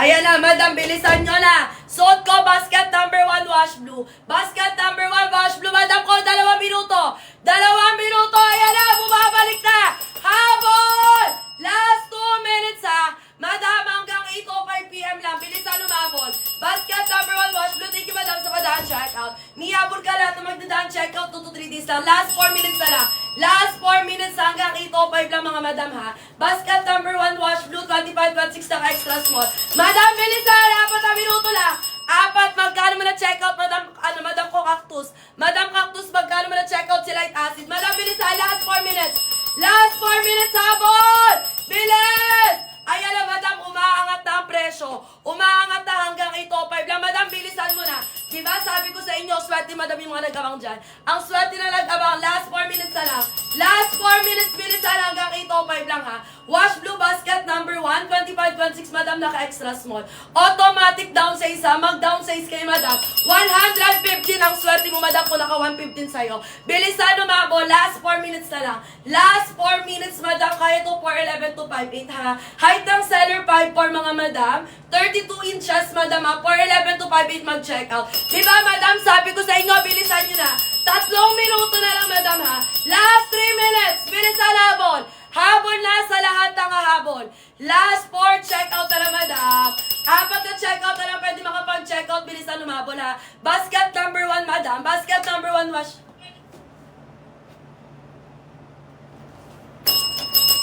Ayan na, Madam, bilisan nyo na! Suot ko, basket number 1, wash blue. Basket number 1, wash blue. Madam ko, 2 minuto. 2 minuto, ayan na, bumabalik na. Habol! Last 2 minutes ha. Madam, hanggang 8:05 p.m. lang. Bilisan lumabol. Basket number 1, wash blue. Thank you, Madam, sa padaan checkout. Niyabol ka lahat na magdadaan checkout 2 to 3 days lang. Last 4 minutes na lang. Last 4 minutes hanggang 8:05 lang, mga Madam ha. Basket number 1, wash blue. 25, 26 na extra small. Madam, bilisan. 4 na minuto lang. 4, magkano mo na checkout, Madam, Madam ko cactus. Madam cactus, magkano mo na checkout si light acid. Madam, bilisan. Last 4 minutes. Last 4 minutes, habol! Bilis! Ayan na, Madam, umaangat na ang presyo. Umaangat na hanggang 8:05 lang. Madam, bilisan mo na. Diba, sabi ko sa inyo, swerte, Madam, yung mga nag-abang dyan. Ang swerte na nag-abang, last 4 minutes na lang. Last 4 minutes, bilisan hanggang 8:05 lang ha. Wash blue basket number 1, 25, 26, Madam, naka-extra small. Automatic downsize ha. Mag-downsize kayo, Madam. 115 ang swerte mo, Madam, kung naka 115 sa'yo. Bilisan umabo, last 4 minutes na lang. Last 4 minutes, Madam, kaya to 4'11 to 5'8 ha. Height ng seller 5'4 mga Madam. 32 inches, Madam ha. 4'11 to 5'8 mag-check out. Diba, Madam, sabi ko sa inyo, bilisan nyo na. 3 minuto na lang, Madam ha. Last 3 minutes, bilisan habol. Habol na sa lahat ng habol. Last 4 check-out na lang, Madam. 4 na check-out na lang, pwede makapag-check-out, bilisan lumabol ha. Basket number 1, Madam. Basket number 1, wash.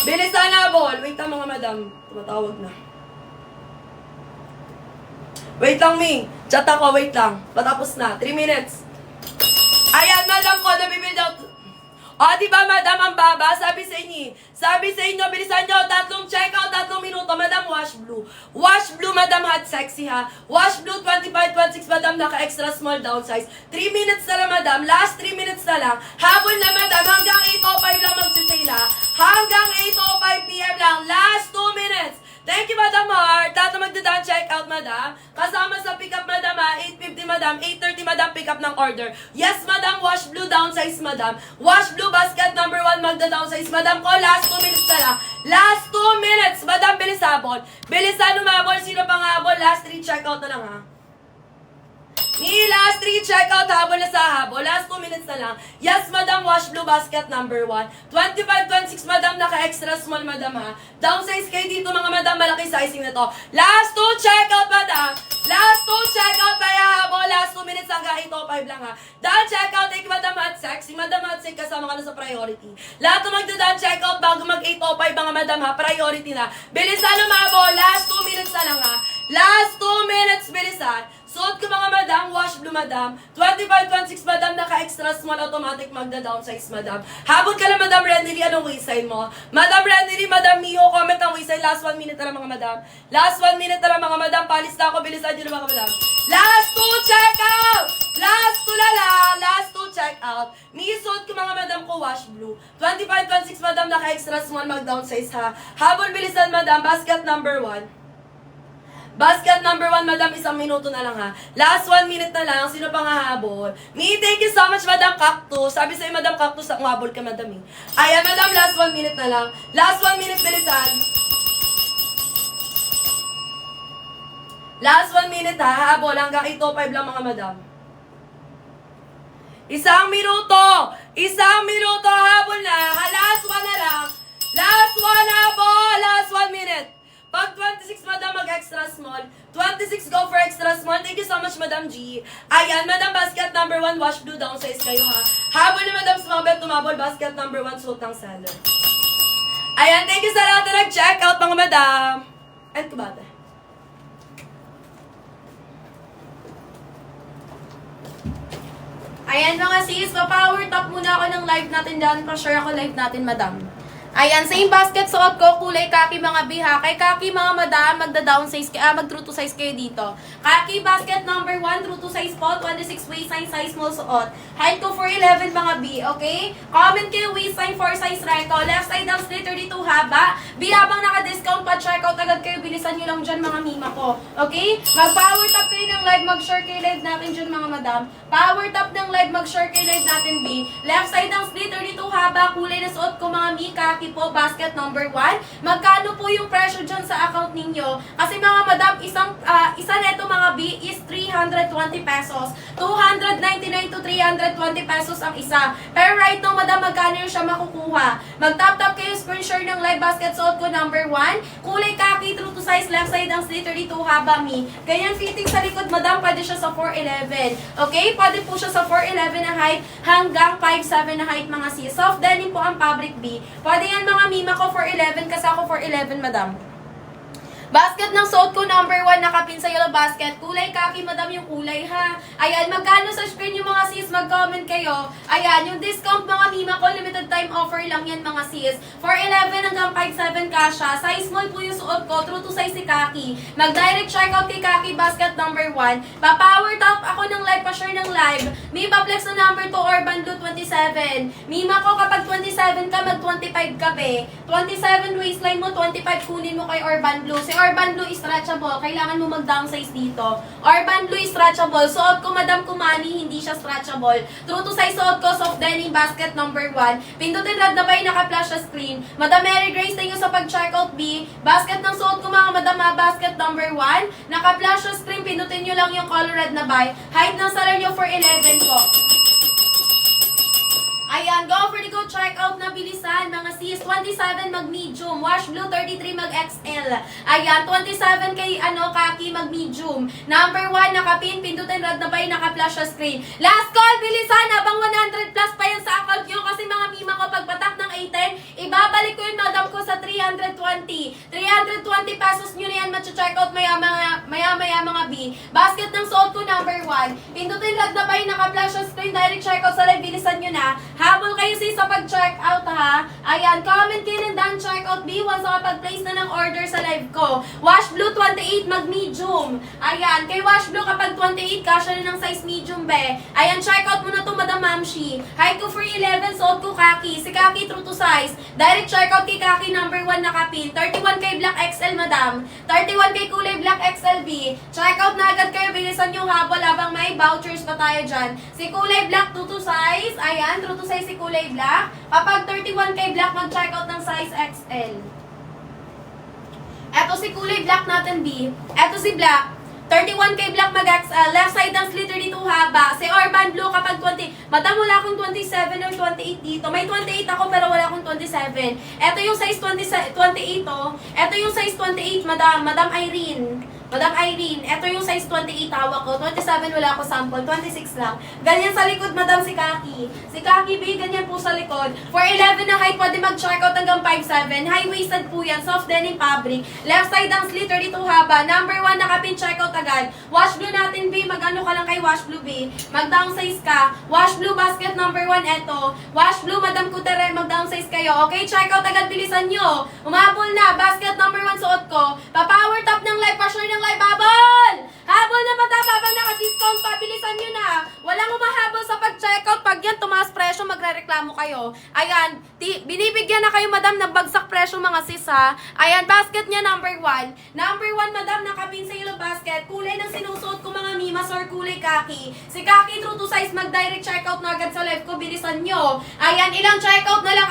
Bilisan habol. Wait lang, mga Madam. Tumatawag na. Wait lang, Ming. Chat ako, wait lang. Patapos na. 3 minutes. Ayan, Madam ko, nabibuild out. O, diba, Madam, ang baba? Sabi sa inyo. Sabi sa inyo, bilisan nyo. 3 checkout, 3 minuto. Madam, wash blue. Wash blue, Madam, hot sexy ha. Wash blue, 25, 26, Madam, naka-extra small downsize. 3 minutes na lang, Madam. Last 3 minutes na lang. Habol na, Madam. Hanggang 8:05 lang magsisale ha. Hanggang 8:05 p.m. lang. Last 2 minutes. Thank you, Madam Heart. Tato magdadaan check out, Madam. Kasama sa pick up, Madam, 8:50, Madam. 8:30, Madam, pick up ng order. Yes, Madam. Wash blue, downsize, Madam. Wash blue, basket number 1, magda-downsize, Madam ko. Last 2 minutes na lang. Last 2 minutes. Madam, bilis habol. Bilisan umabol. Sino pang habol? Last 3 check out na lang, ha. Ni last 3 checkout, habol na sa habol. Last 2 minutes na lang. Yes, Madam, wash blue basket number 1. 25, 26, Madam, naka-extra small, Madam ha. Downsize kayo dito, mga Madam, malaki sizing na to. Last 2 checkout, Madam. Last 2 checkout, kaya habol. Last 2 minutes hanggang 8:05 lang ha. Dahil checkout, thank you, Madam Hot Sexy. Madam Hot Sexy, kasama ka na sa priority. Lahat ng magdadaan checkout bago mag 8:05, mga Madam ha. Priority na. Bilisan umabol. Last 2 minutes na lang ha. Last 2 minutes, bilisan. Suot ko, mga Madam, wash blue, Madam. 25, 26, Madam, naka-extra small, automatic magda-downsize, Madam. Habol ka lang, Madam Renly, anong waistline mo? Madam Renly, Madam Mio, comment ang waistline. Last 1 minute na lang, mga Madam. Last 1 minute na lang, mga Madam. Palis na ako, bilisan nyo na, mga Madam. Last 2 check-out! Last 2 na lang. Last 2 check-out. Suot ko, mga Madam ko, wash blue. 25, 26, Madam, naka-extra small, mag-downsize, ha. Habol, bilisan, Madam. Basket number 1. Basket number 1, madam, 1 minuto na lang ha. Last 1 minute na lang, sino pang hahabol? Me, thank you so much, Madam Cactus. Sabi sa'yo, Madam Cactus, umabol ka, madam eh. Ayan, madam, last 1 minute na lang. Last 1 minute, bilisan. Last 1 minute ha, habol. Hanggang 8:05 lang mga madam. Isang minuto! Isang minuto, habol na. Last 1 na lang. Last 1, habol! Last 1 minute. Pag 26, madam, mag-extra small. 26, go for extra small. Thank you so much, Madam G. Ayan, madam, basket number 1, wash blue, downsize kayo ha. Habol ni Madam Smobel, tumabol, basket number 1, suot ng seller. Ayan, thank you sa lahat na nag-check out, mga madam. And kubate. Ayan mga sis, pa-power top muna ako ng live natin dyan. Pa-share ako live natin, madam. Ayan, same basket suot ko, kulay kaki mga biha. Kay kaki mga madam, magda-down size, mag-true to size kayo dito. Kaki basket number 1, true to size po, 26 waistline, size small suot. Height ko 4'11 mga B, okay? Comment kayo waistline 4 size right ko. Left side down split 32 haba. B habang naka-discount pa, check out agad kayo, bilisan nyo lang dyan mga mima ko. Okay? Mag-power top kayo ng live, mag-share kayo live natin dyan mga madam. Power top ng live, mag-share kayo live natin B. Left side down split 32 haba, kulay na suot ko mga mi, kaki po, basket number 1. Magkano po yung presyo dyan sa account ninyo? Kasi mga madam, isa neto mga B is 320 pesos. 299 to 320 pesos ang isa. Pero right now, madam, magkano yung siya makukuha? Mag-tap-tap kayo, screen share ng live basket suot ko number 1. Kulay kaki, true to size, left side ang slit 32 haba mi. Ganyan fitting sa likod, madam, pwede siya sa 4'11. Okay? Pwede po siya sa 4'11 na height hanggang 5'7 na height mga sis. Soft denim po ang fabric B. Pwede yan mga mima ko 4'11 kasi ako 4'11 madam. Basket ng suot ko number 1, nakapin sa yellow basket. Kulay kaki, madam, yung kulay ha. Ayan, magkano sa screen yung mga sis? Mag-comment kayo. Ayan, yung discount mga mima ko, limited time offer lang yan mga sis. 4'11 hanggang 5'7 kasha. Size small po yung suot ko, true to size si kaki. Mag-direct checkout kay kaki, basket number 1. Pa-power top ako ng live, pa-share ng live. May pa-flex na number 2, Urban Blue 27. Mima ko, kapag 27 ka, mag-25 ka be. 27 waistline mo, 25 kunin mo kay Urban Blue. Si Urban Blue is stretchable. Kailangan mo mag-downsize dito. Urban Blue is stretchable. Suot ko, Madam Kumani, hindi siya stretchable. True to size suot ko, soft denim basket number 1. Pindutin red na ba yung naka-flash sa screen. Madam Mary Grace, thank you sa pag-checkout B. Basket ng suot ko mga madam, basket number 1. Naka-flash sa screen, pindutin nyo lang yung color red na buy. Height ng seller nyo 4'11 po. Ayan, go for the go check out na bilisan. Mga sis, 27 mag-medium. Wash blue, 33 mag-XL. Ayan, 27 kay kaki mag-medium. Number 1, nakapin, pindutin red na ba yung naka-flash sa screen. Last call, bilisan. Habang 100 plus pa yan sa account nyo. Kasi mga mima ko, pagpatak ng 810, ibabalik ko yung madam ko sa 320. 320 pesos nyo na yan matcha-check out maya-maya mga B. Basket ng suot ko, number 1. Pindutin red na ba yung naka-flash sa screen. Direct check out sa live, bilisan nyo na. Habol kayo sis sa pag-check out ha. Ayan, comment kayo ng done check out B once nakapag-place na ng order sa live ko. Wash blue 28 mag-medium. Ayan, kay Wash blue kapag 28 kasya na ng size medium be. Ayan, check out mo na to Madam Mamshi. Height ko 4'11, suot ko kaki. Si kaki true to size. Direct check out kay kaki number 1 nakapin. 31 kay Black XL Madam. 31 kay kulay Black XL B. Check out na agad kayo, bilisan yung habol habang may vouchers pa tayo dyan. Si kulay Black 2 to size. Ayan, true to size si kulay black. Kapag 31 kay black, mag-check out ng size XL. Eto si kulay black natin B. Eto si black. 31 kay black mag-XL. Left side ng slit 32 haba. Si Urban Blue kapag 20. Madam, wala akong 27 or 28 dito. May 28 ako pero wala akong 27. Eto yung size 28 oh. Eto yung size 28, Madam Irene. Madam Irene, eto yung size 28 hawak ko. 27 wala ako sample, 26 lang. Ganyan sa likod, Madam, si Kaki. Si Kaki B, ganyan po sa likod. 4'11 na height, pwede mag-check out hanggang 5'7. High-waisted po yan, soft denim fabric. Left side ang slit, 32 haba. Number 1, nakapin, check out agad. Wash blue natin B, mag-ano ka lang kay Wash blue B. Mag-downsize ka. Wash blue basket number 1, eto. Wash blue, Madam Kutere, mag-downsize kayo. Okay, check out agad, bilisan nyo. Umabol na, basket number 1 suot ko. Pa-power top ng live, pa-share ng live, babol! Habol na madam, habang naka-discount pa, bilisan nyo na. Walang umahabol sa pag-checkout. Pag yan tumaas presyo, magre-reklamo kayo. Ayan, binibigyan na kayo madam ng bagsak presyo mga sis ha. Ayan, basket niya number 1. Number 1 madam, naka-pin sa yellow basket. Kulay ng sinusuot ko mga mimas or kulay kaki. Si kaki true to size, mag-direct checkout na agad sa live ko. Bilisan nyo. Ayan, ilang checkout na lang?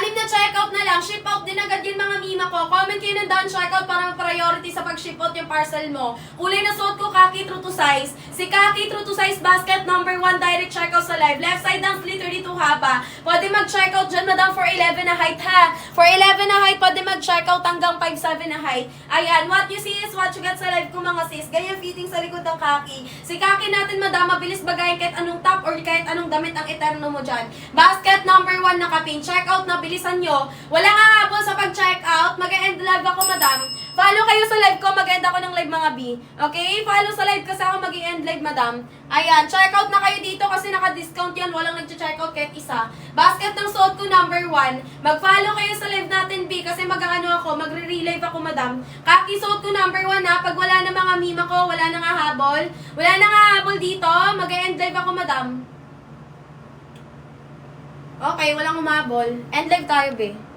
6 na checkout na lang. Ship out din agad yun mga mima ko. Comment kayo ng down checkout para priority sa pag-ship out yung parcel mo. Kulay na suot ko, kaki true to size. Si kaki true to size basket number 1 direct checkout sa live. Left side ng split 32 haba. Pwede mag-checkout dyan madam for 11 na height ha. For 11 na height, pwede mag-checkout hanggang 5'7 na height. Ayan, what you see is what you get sa live ko mga sis. Ganyan fitting sa likod ng kaki. Si kaki natin madam, mabilis bagayin kahit anong top or kahit anong damit ang eterno mo dyan. Basket number 1 nakapin. Checkout na bilisan nyo. Walang aabol sa pag-checkout. Mag-end live ako, madam. Follow kayo sa live ko. Mag-end ako ng live, mga B. Okay? Follow sa live kasi ako mag-end live, madam. Ayan. Checkout na kayo dito kasi naka-discount yan. Walang nag-checkout kahit isa. Basket ng suot ko, number 1. Mag-follow kayo sa live natin, B. Kasi mag-ano ako. Magre-relive ako, madam. Kaki suot ko, number 1, ha. Pag wala na mga mima ko, wala na nga habol. Wala na nga habol dito. Mag-end live ako, madam. Okay, walang umabol. End live tayo, be.